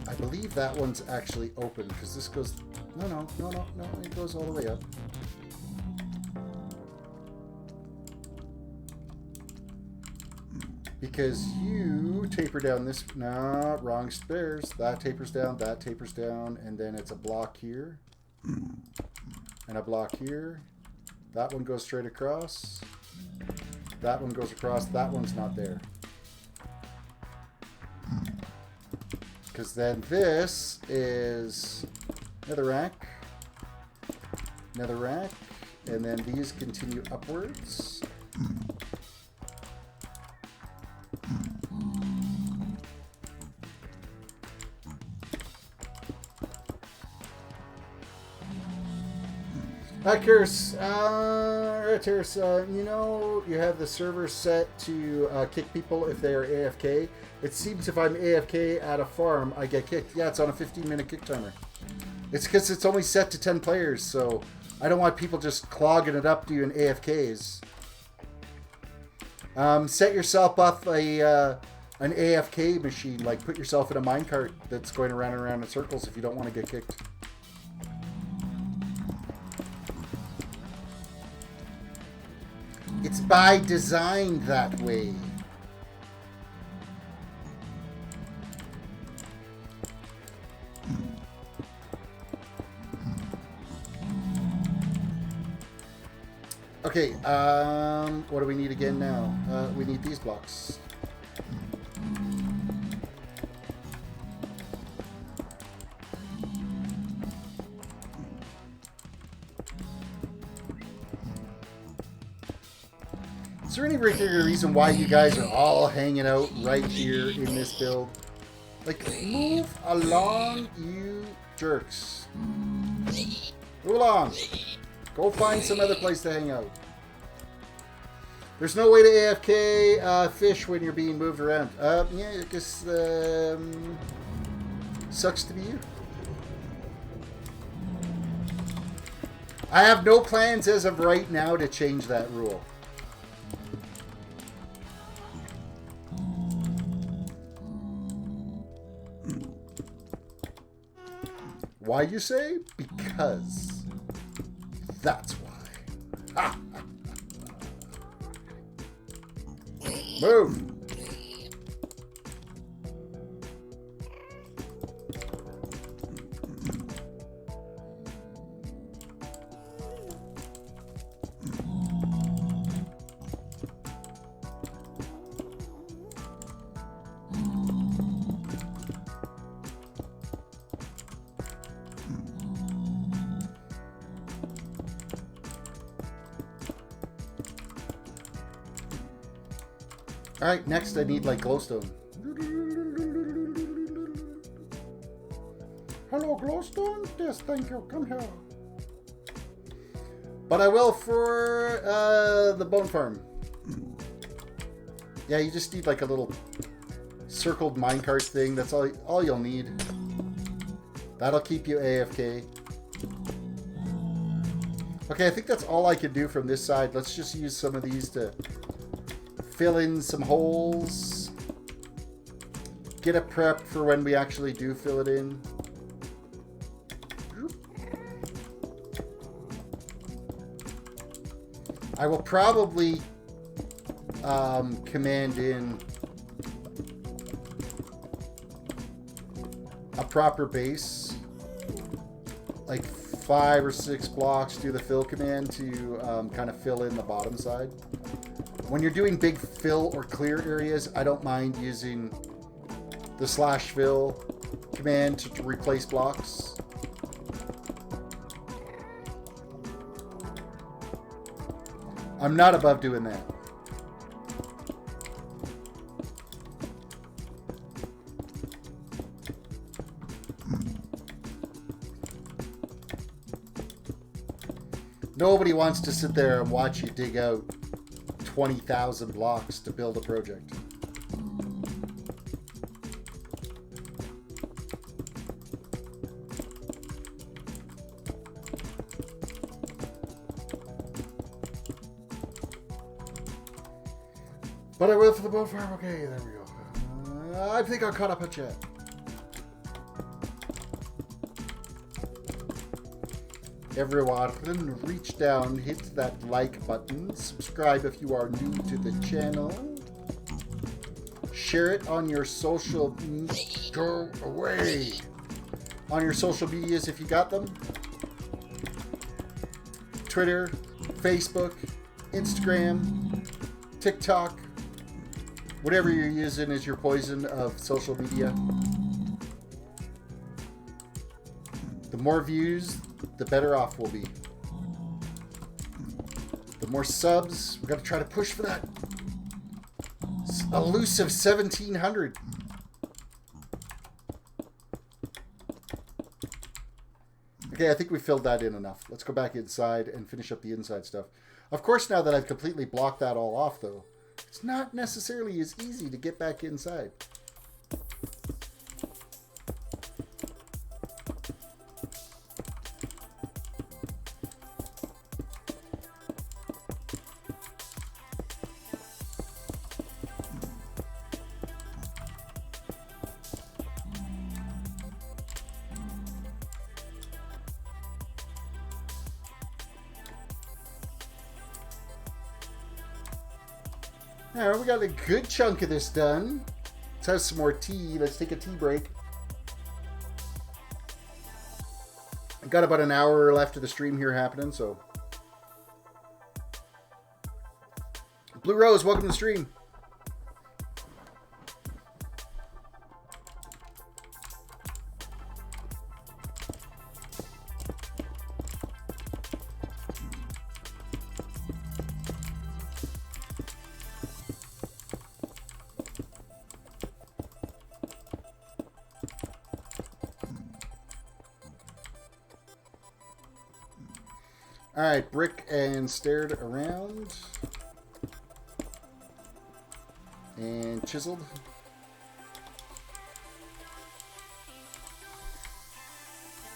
I believe that one's actually open because this goes. No, it goes all the way up. Because you taper down this. No, wrong stairs. That tapers down, and then it's a block here. And a block here. That one goes straight across. That one goes across. That one's not there. Because then this is another rack, and then these continue upwards. Curse, you know, you have the server set to kick people if they are AFK. It seems if I'm AFK at a farm, I get kicked. Yeah, it's on a 15-minute kick timer. It's because it's only set to 10 players, so I don't want people just clogging it up doing AFKs. Set yourself up an AFK machine, like put yourself in a minecart that's going around and around in circles if you don't want to get kicked. It's by design that way. Okay, what do we need again now? We need these blocks. Is there any particular reason why you guys are all hanging out right here in this build? Like, move along, you jerks. Move along. Go find some other place to hang out. There's no way to AFK fish when you're being moved around. Yeah, I guess sucks to be you. I have no plans as of right now to change that rule. Why, you say? Because that's why. Move. Alright, next I need like glowstone. Hello, glowstone? Yes, thank you. Come here. But I will for the bone farm. Yeah, you just need like a little circled minecart thing. That's all you'll need. That'll keep you AFK. Okay, I think that's all I can do from this side. Let's just use some of these to fill in some holes. Get it prepped for when we actually do fill it in. I will probably command in a proper base, like 5 or 6 blocks, do the fill command to kind of fill in the bottom side. When you're doing big fill or clear areas, I don't mind using the /fill command to replace blocks. I'm not above doing that. Nobody wants to sit there and watch you dig out 20,000 blocks to build a project. But I will for the boat farm. Okay, there we go. I think I'm caught up at chat. Everyone, reach down, hit that like button, subscribe if you are new to the channel, share it on your social, go away, on your social medias if you got them, Twitter, Facebook, Instagram, TikTok, whatever you're using is your poison of social media. The more views, the better off we'll be. The more subs, we've got to try to push for that elusive 1,700. Okay, I think we filled that in enough. Let's go back inside and finish up the inside stuff. Of course, now that I've completely blocked that all off, though, it's not necessarily as easy to get back inside. Alright, we got a good chunk of this done. Let's have some more tea. Let's take a tea break. I got about an hour left of the stream here happening, so. Blue Rose, welcome to the stream. Alright, brick and stared around. And chiseled.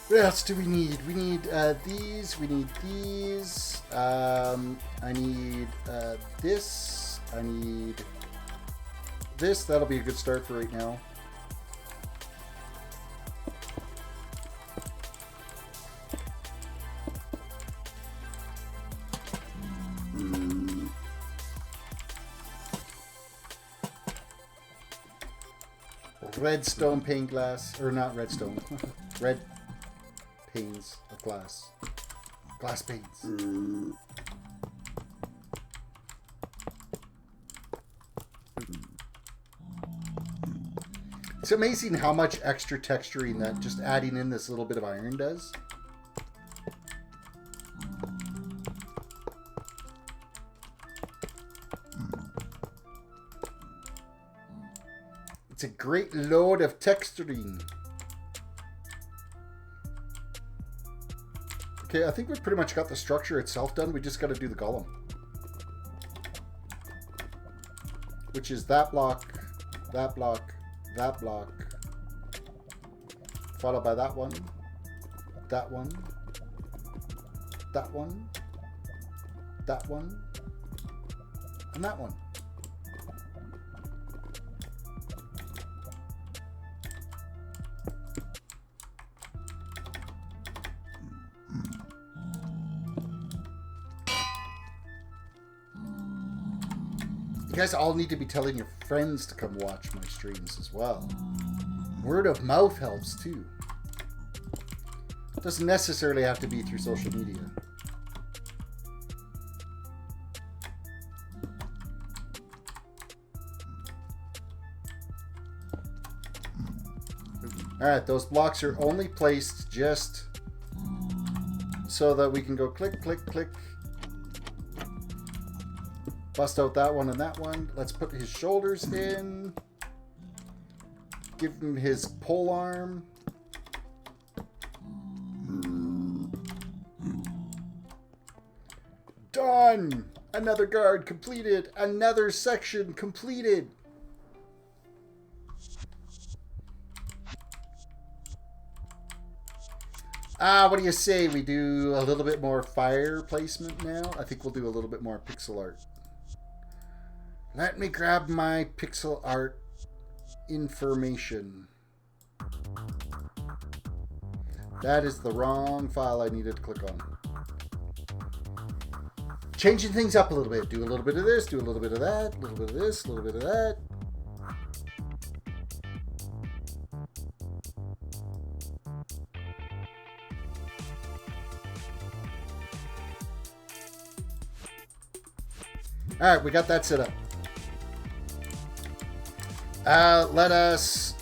What else do we need? We need these. We need these. I need this. I need this. That'll be a good start for right now. Redstone pane glass, or not redstone, red panes of glass. Glass panes. It's amazing how much extra texturing that just adding in this little bit of iron does. It's a great load of texturing. Okay, I think we've pretty much got the structure itself done. We just got to do the golem. Which is that block, that block, that block. Followed by that one, that one, that one, that one, and that one. You guys all need to be telling your friends to come watch my streams as well. Word of mouth helps too. doesn't necessarily have to be through social media. Alright, those blocks are only placed just so that we can go click, click, click. Bust out that one and that one. Let's put his shoulders in. Give him his pole arm. Done! Another guard completed. Another section completed. What do you say? We do a little bit more fire placement now. I think we'll do a little bit more pixel art. Let me grab my pixel art information. That is the wrong file I needed to click on. Changing things up a little bit. Do a little bit of this, do a little bit of that, a little bit of this, a little bit of that. Alright, we got that set up. Let us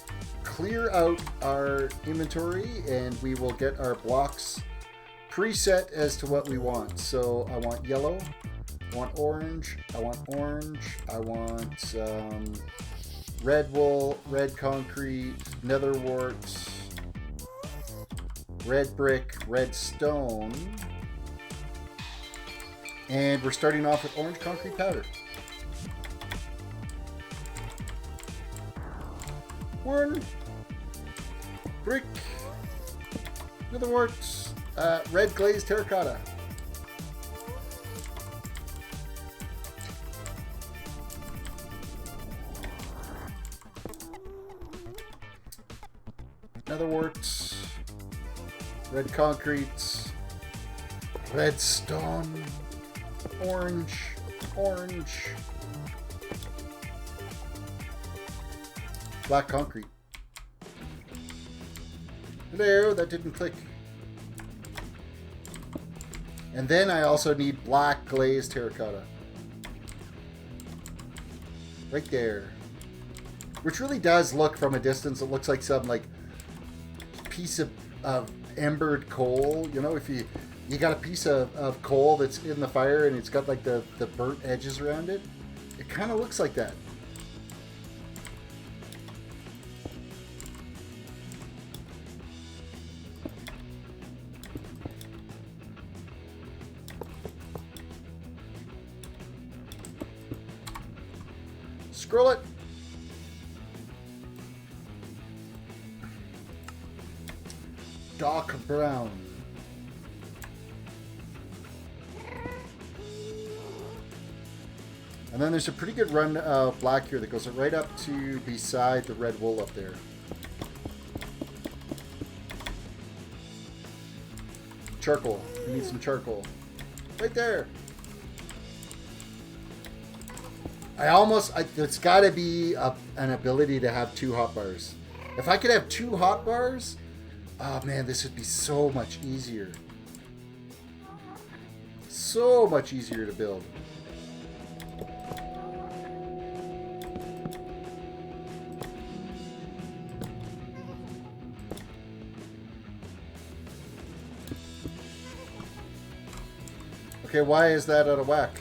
clear out our inventory and we will get our blocks preset as to what we want. So I want yellow, I want orange, I want red wool, red concrete, nether wart, red brick, red stone. And we're starting off with orange concrete powder. One brick, nether wart, red glazed terracotta. Nether wart, red concrete, red stone. Orange, orange, black concrete. Hello, that didn't click. And then I also need black glazed terracotta. Right there. Which really does look, from a distance, it looks like some like piece of embered coal. You know, if you got a piece of coal that's in the fire and it's got like the burnt edges around it. It kind of looks like that. Scroll it. Dark brown. And then there's a pretty good run of black here that goes right up to beside the red wool up there. Charcoal. We need some charcoal. Right there. It's got to be an ability to have 2 hotbars. If I could have 2 hotbars, oh man, this would be so much easier. So much easier to build. Okay, why is that out of whack?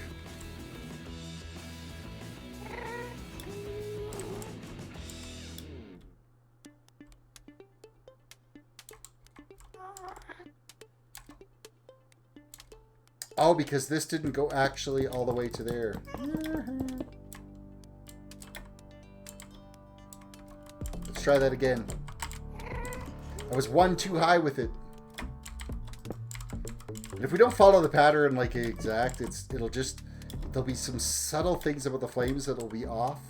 Oh, because this didn't go actually all the way to there. Let's try that again. I was 1 too high with it. And if we don't follow the pattern like exact, there'll be some subtle things about the flames that'll be off.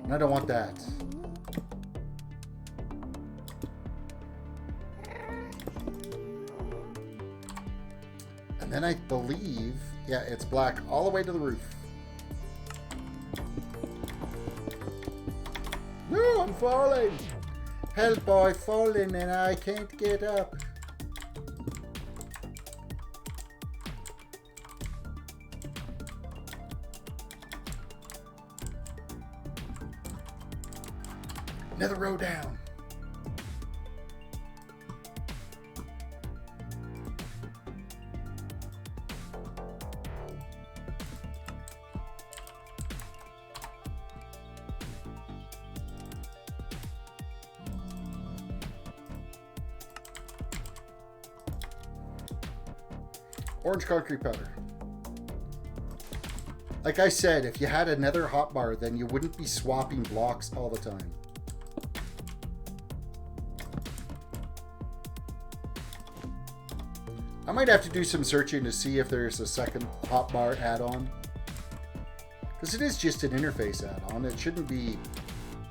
And I don't want that. And then I believe, yeah, it's black all the way to the roof. No, I'm falling. Help, I've fallen and I can't get up. Another row down. Orange concrete powder. Like I said, if you had another hotbar, then you wouldn't be swapping blocks all the time. I might have to do some searching to see if there's a second hotbar add-on. Because it is just an interface add-on. It shouldn't be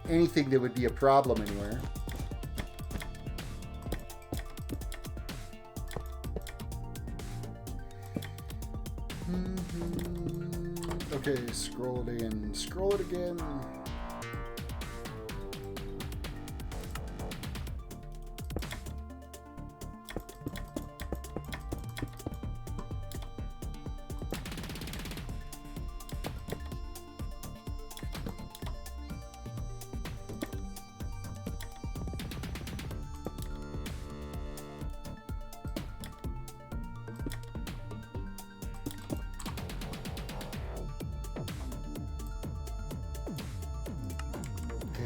anything that would be a problem anywhere. Okay, scroll it in. Scroll it again.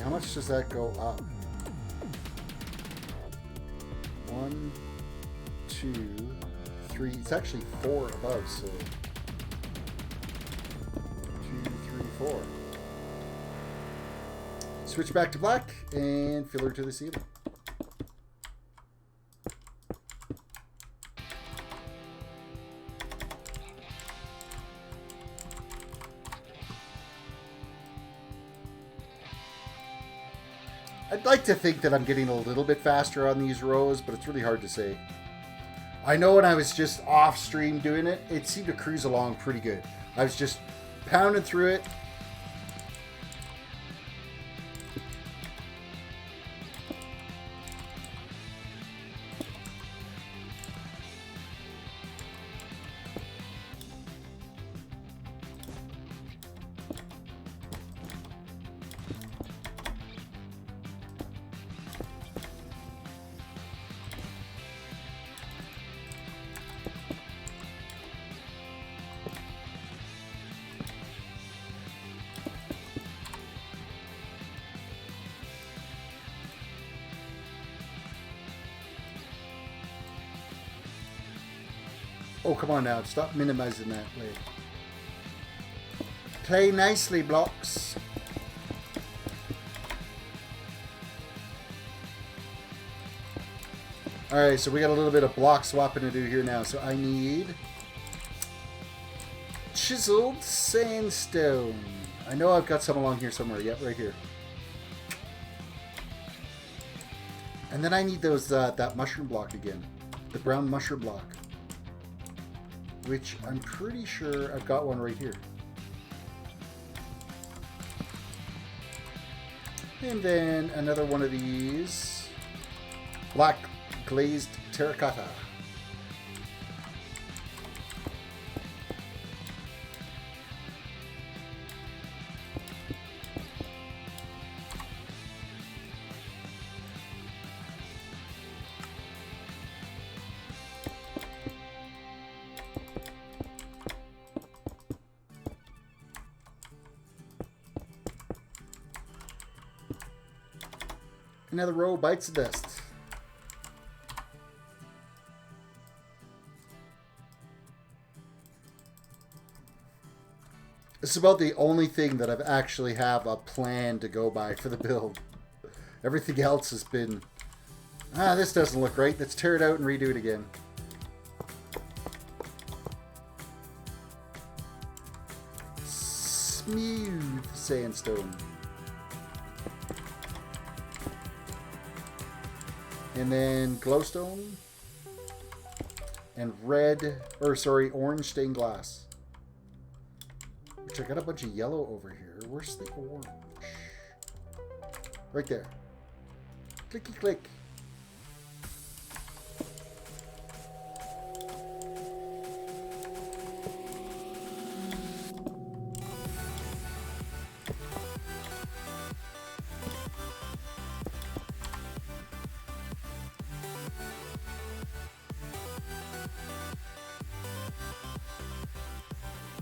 How much does that go up? 1, 2, 3. It's actually 4 above, so 2, 3, 4. Switch back to black and fill her to the ceiling. I'd like to think that I'm getting a little bit faster on these rows, but it's really hard to say. I know when I was just off stream doing it, it seemed to cruise along pretty good. I was just pounding through it. Oh, come on now. Stop minimizing that way. Play nicely, blocks. Alright, so we got a little bit of block swapping to do here now. So I need chiseled sandstone. I know I've got some along here somewhere. Yep, right here. And then I need those that mushroom block again. The brown mushroom block. Which I'm pretty sure I've got one right here. And then another one of these black glazed terracotta. Another row bites the dust. This is about the only thing that I've actually have a plan to go by for the build. Everything else has been, this doesn't look right. Let's tear it out and redo it again. Smooth sandstone. And then glowstone and orange stained glass. Which I got a bunch of yellow over here. Where's the orange? Right there. Clicky click.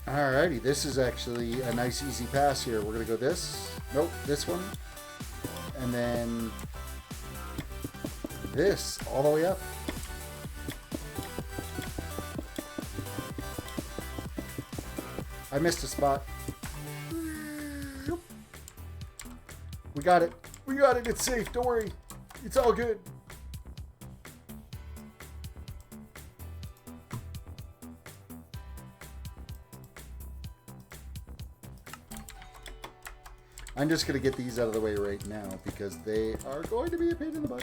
Alrighty, this is actually a nice easy pass here. We're gonna go this. Nope, this one. And then this all the way up. I missed a spot. We got it. We got it. It's safe. Don't worry. It's all good. I'm just going to get these out of the way right now because they are going to be a pain in the butt.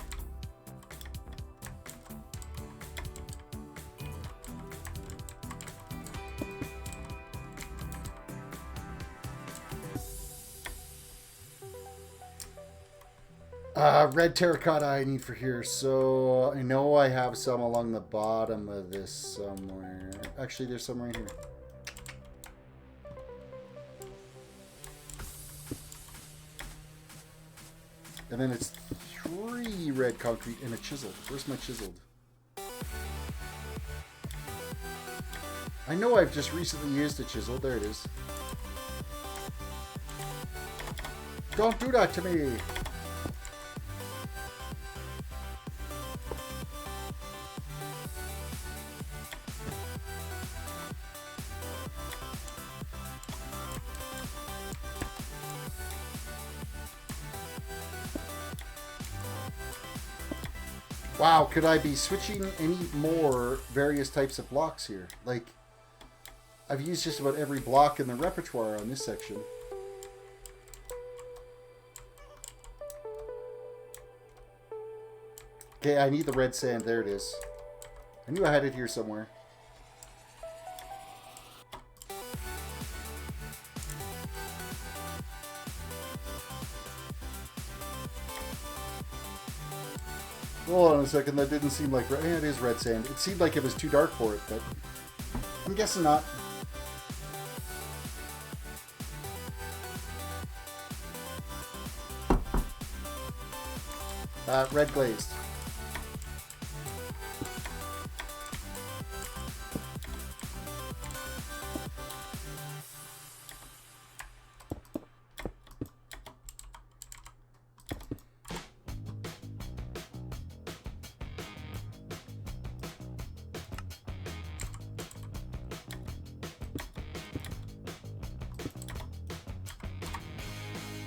Red terracotta I need for here. So I know I have some along the bottom of this somewhere. Actually, there's some right here. And then it's 3 red concrete and a chisel. Where's my chiseled? I know I've just recently used a chisel. There it is. Don't do that to me. Wow, could I be switching any more various types of blocks here? Like, I've used just about every block in the repertoire on this section. Okay, I need the red sand. There it is. I knew I had it here somewhere. Hold on a second, that didn't seem like... Yeah, it is red sand. It seemed like it was too dark for it, but I'm guessing not. Red glazed.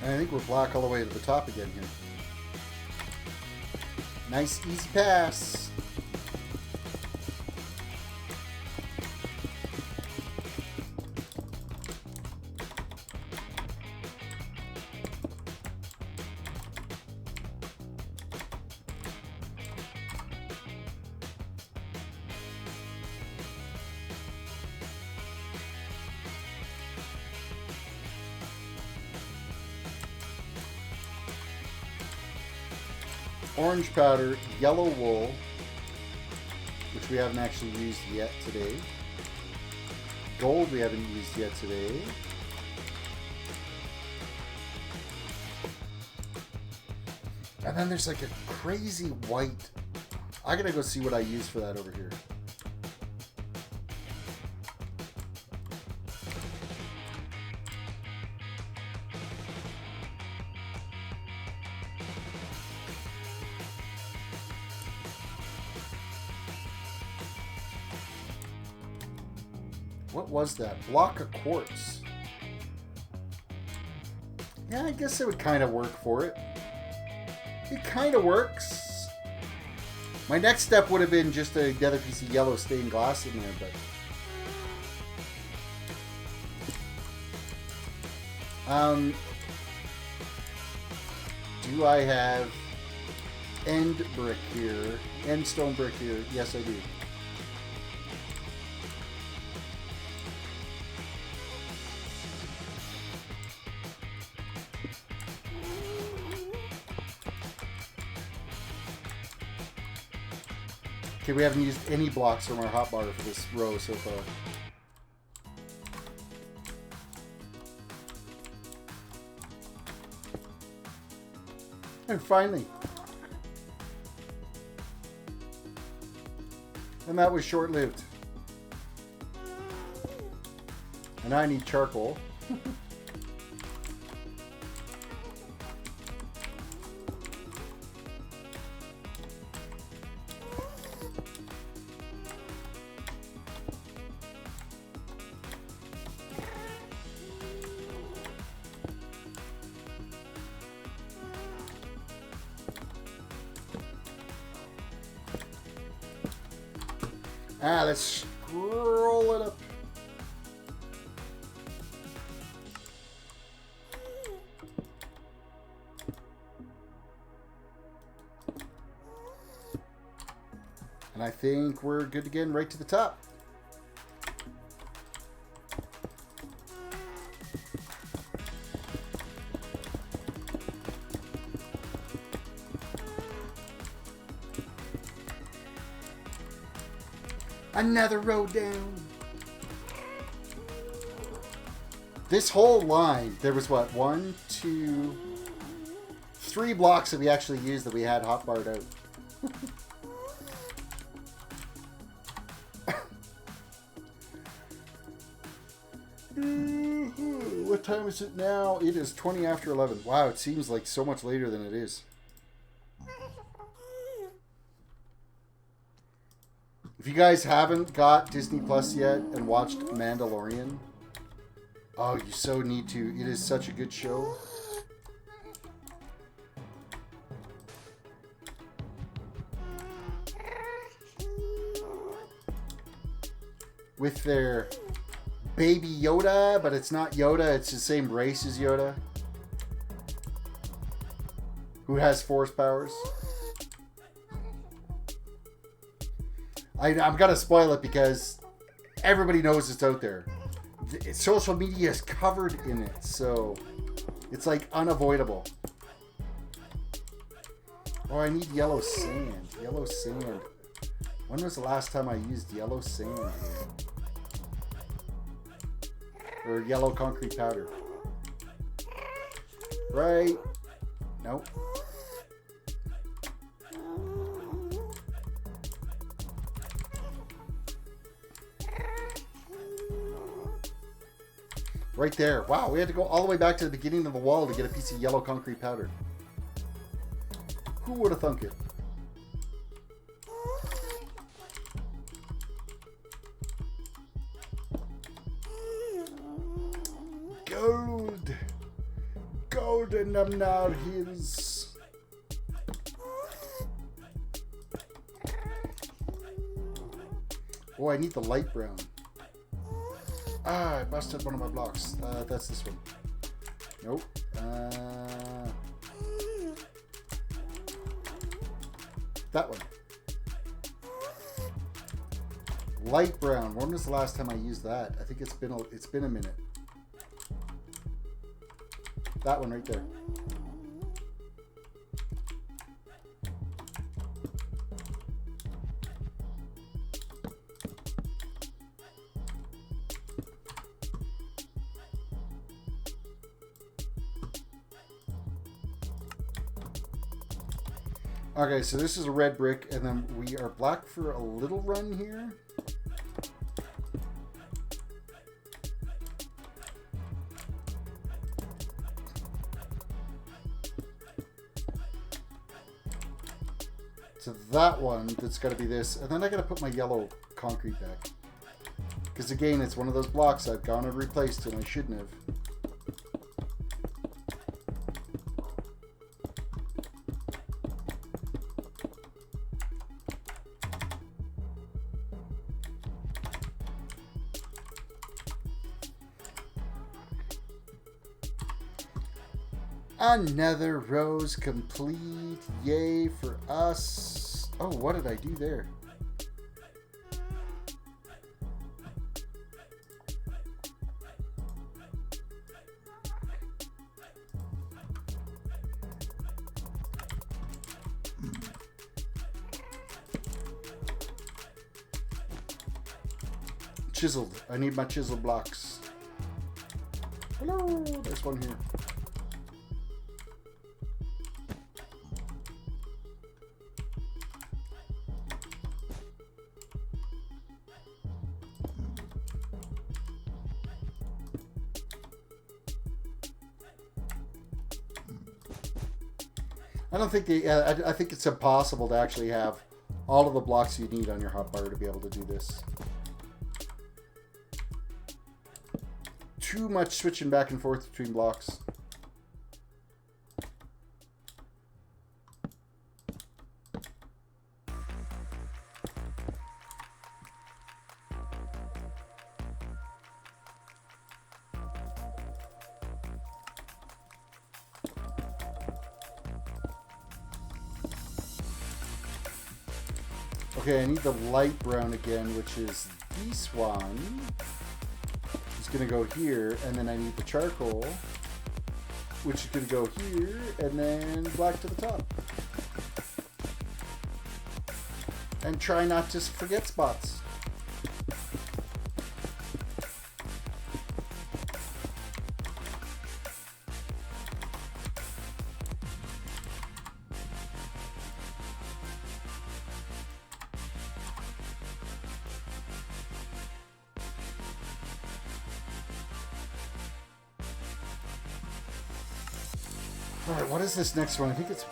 And I think we're black all the way to the top again here. Nice, easy pass. Orange powder, yellow wool, which we haven't actually used yet today. Gold we haven't used yet today. And then there's like a crazy white. I gotta go see what I use for that over here. What was that? Block of quartz. Yeah, I guess it would kind of work for it. It kind of works. My next step would have been just another piece of yellow stained glass in there, but... do I have end brick here? End stone brick here? Yes, I do. Okay, we haven't used any blocks from our hotbar for this row so far. And finally. And that was short-lived. And I need charcoal. Let's scroll it up. And I think we're good to get right to the top. Another row down. This whole line, there was what? 1, 2, 3 blocks that we actually used that we had hotbarred out. What time is it now? It is 20 after 11. Wow, it seems like so much later than it is. If you guys haven't got Disney Plus yet and watched Mandalorian, oh, you so need to. It is such a good show. With their baby Yoda, but it's not Yoda, it's the same race as Yoda, who has force powers. I'm gonna spoil it because everybody knows it's out there. Social media is covered in it, so it's like unavoidable. Oh, I need yellow sand. Yellow sand. When was the last time I used yellow sand here? Or yellow concrete powder? Right? Nope. Right there. Wow, we had to go all the way back to the beginning of the wall to get a piece of yellow concrete powder. Who would have thunk it? Gold! Gold in them now hills. Oh, I need the light brown. Ah, I busted one of my blocks. That's this one. Nope. That one. Light brown. When was the last time I used that? I think it's been a minute. That one right there. Okay, so this is a red brick, and then we are black for a little run here. So that one, that's got to be this, and then I got to put my yellow concrete back. Because again, it's one of those blocks I've gone and replaced, and I shouldn't have. Another row's complete. Yay for us. Oh, what did I do there? chiseled. I need my chiseled blocks. Hello, there's one here. I don't think I think it's impossible to actually have all of the blocks you need on your hotbar to be able to do this. Too much switching back and forth between blocks. Okay, I need the light brown again, which is this one. It's gonna go here, and then I need the charcoal, which is gonna go here, and then black to the top. And try not to forget spots. Alright, what is this next one? I think it's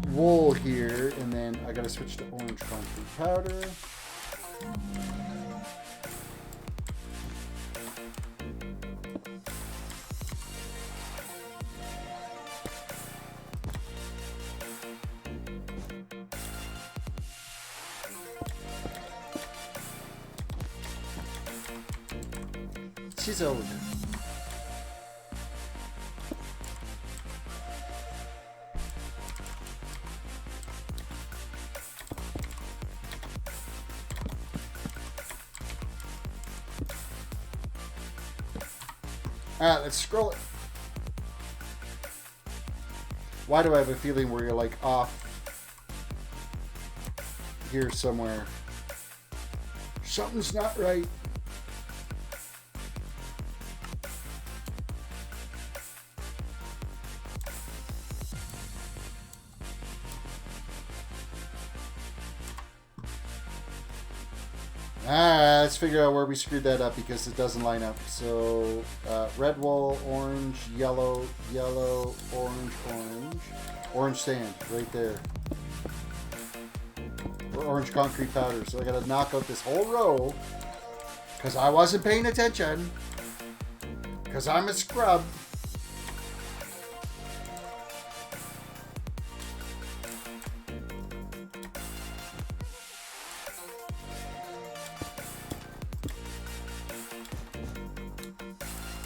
wool here, and then I gotta switch to orange concrete powder. Chiseled. Alright, let's scroll it. Why do I have a feeling where you're like off here somewhere? Something's not right. Alright, let's figure out where we screwed that up because it doesn't line up. So, red wool, orange, yellow, yellow, orange, orange. Orange sand, right there. Or orange concrete powder. So I gotta knock out this whole row because I wasn't paying attention. Because I'm a scrub.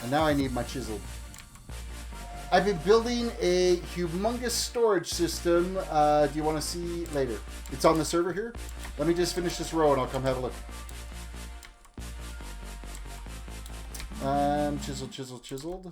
And now I need my chisel. I've been building a humongous storage system. Do you want to see later? It's on the server here. Let me just finish this row and I'll come have a look. Chisel, chisel, chiseled.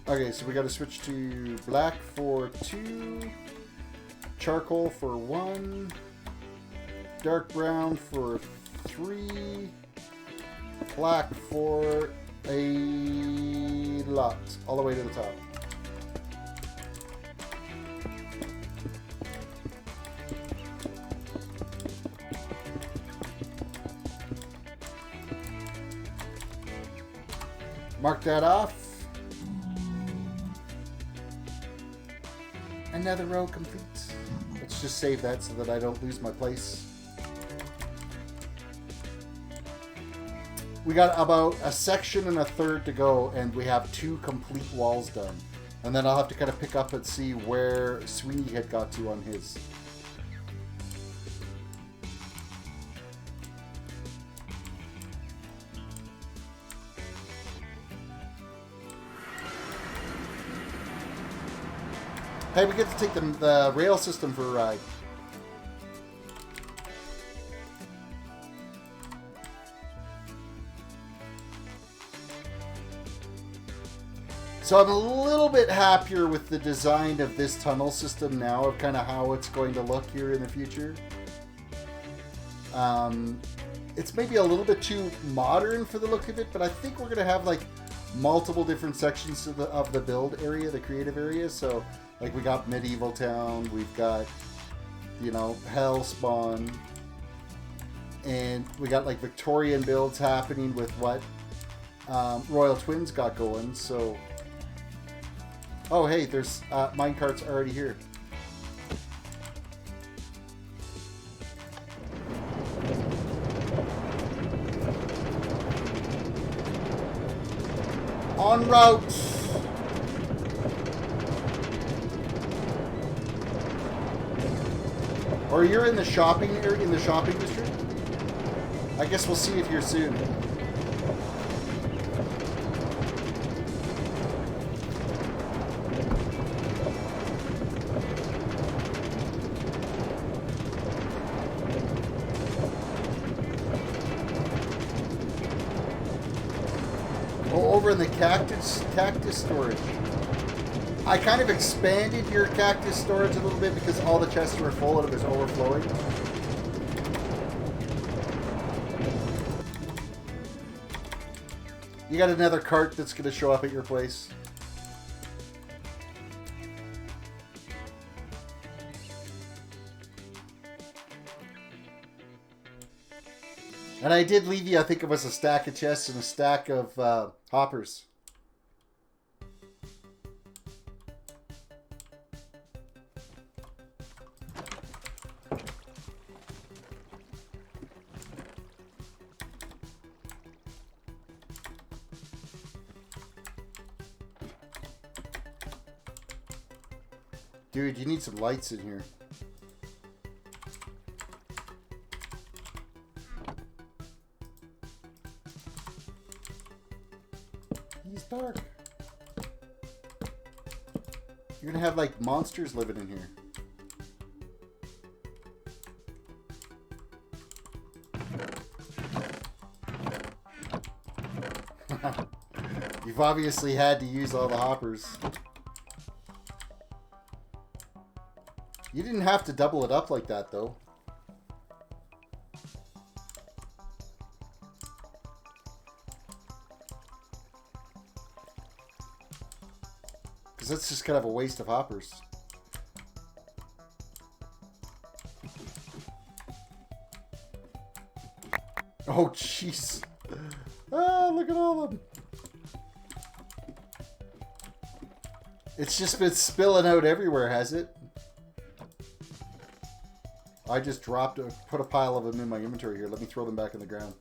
Okay, so we got to switch to black for 2, charcoal for 1, dark brown for 3, black for a lot, all the way to the top. Mark that off. Another row complete. Let's just save that so that I don't lose my place. We got about a section and a third to go, and we have 2 complete walls done. And then I'll have to kind of pick up and see where Sweeney had got to on his. Hey, we get to take the rail system for a ride. So I'm a little bit happier with the design of this tunnel system now, of kind of how it's going to look here in the future. It's maybe a little bit too modern for the look of it, but I think we're going to have like multiple different sections of the build area, the creative area. So like we got Medieval Town, we've got, you know, Hell Spawn, and we got like Victorian builds happening with what Royal Twins got going. So, oh hey, there's minecarts already here. En route. Or you're in the shopping area, in the shopping district? I guess we'll see you here soon. Over in the cactus storage. I kind of expanded your cactus storage a little bit because all the chests were full and it was overflowing. You got another cart that's going to show up at your place. And I did leave you, I think it was a stack of chests and a stack of hoppers. Dude, you need some lights in here. He's dark. You're gonna have like monsters living in here. You've obviously had to use all the hoppers. You didn't have to double it up like that, though. Because that's just kind of a waste of hoppers. Oh, jeez. Ah, look at all of them. It's just been spilling out everywhere, has it? I just put a pile of them in my inventory here. Let me throw them back in the ground.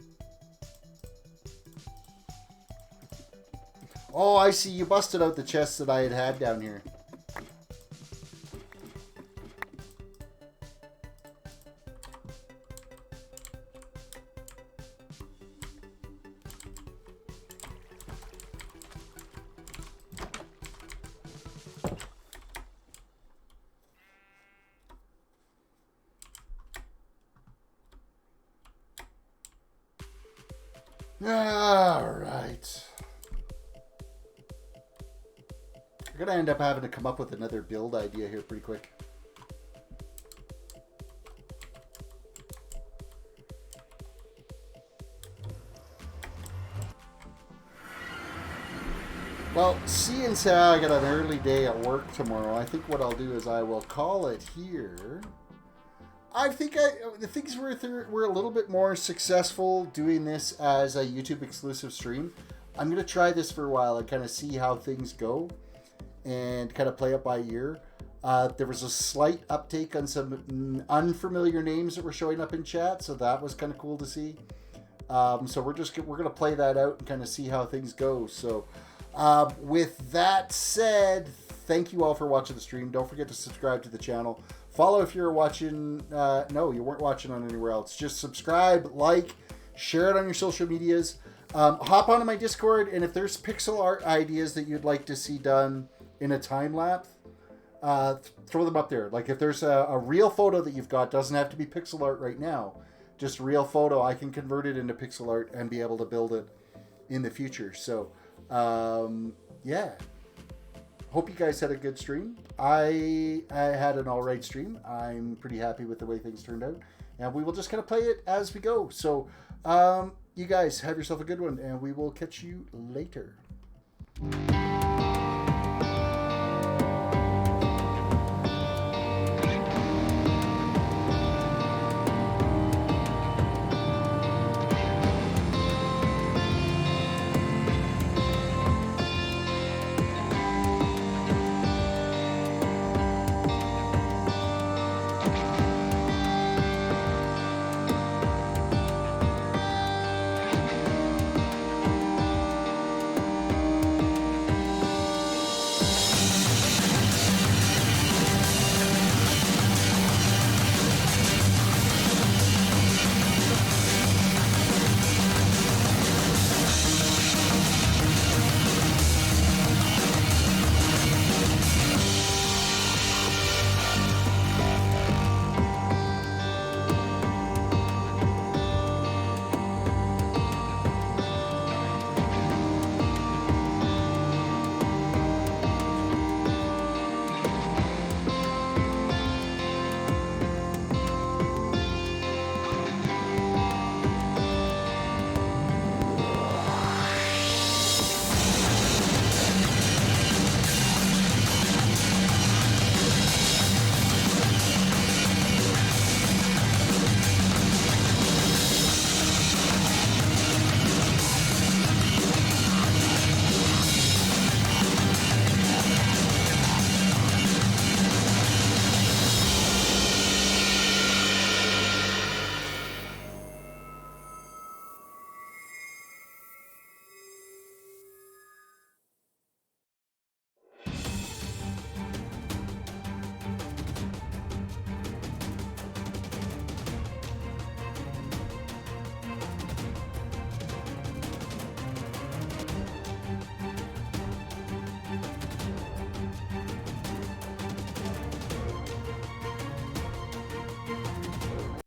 Oh, I see. You busted out the chests that I had down here. All right. We're going to end up having to come up with another build idea here pretty quick. Well, seeing as how I got an early day at work tomorrow, I think what I'll do is I will call it here. I think the things were a little bit more successful doing this as a YouTube exclusive stream. I'm going to try this for a while and kind of see how things go and kind of play it by ear. There was a slight uptake on some unfamiliar names that were showing up in chat, so that was kind of cool to see. So we're going to play that out and kind of see how things go. So with that said, thank you all for watching the stream. Don't forget to subscribe to the channel. Follow if you're watching. No, you weren't watching on anywhere else. Just subscribe, like, share it on your social medias. Hop onto my Discord, and if there's pixel art ideas that you'd like to see done in a time lapse, throw them up there. Like if there's a real photo that you've got, doesn't have to be pixel art right now. Just real photo, I can convert it into pixel art and be able to build it in the future. So, yeah. hope you guys had a good stream. I had an all right stream. I'm pretty happy with the way things turned out, and we will just kind of play it as we go. So, you guys have yourself a good one, and we will catch you later.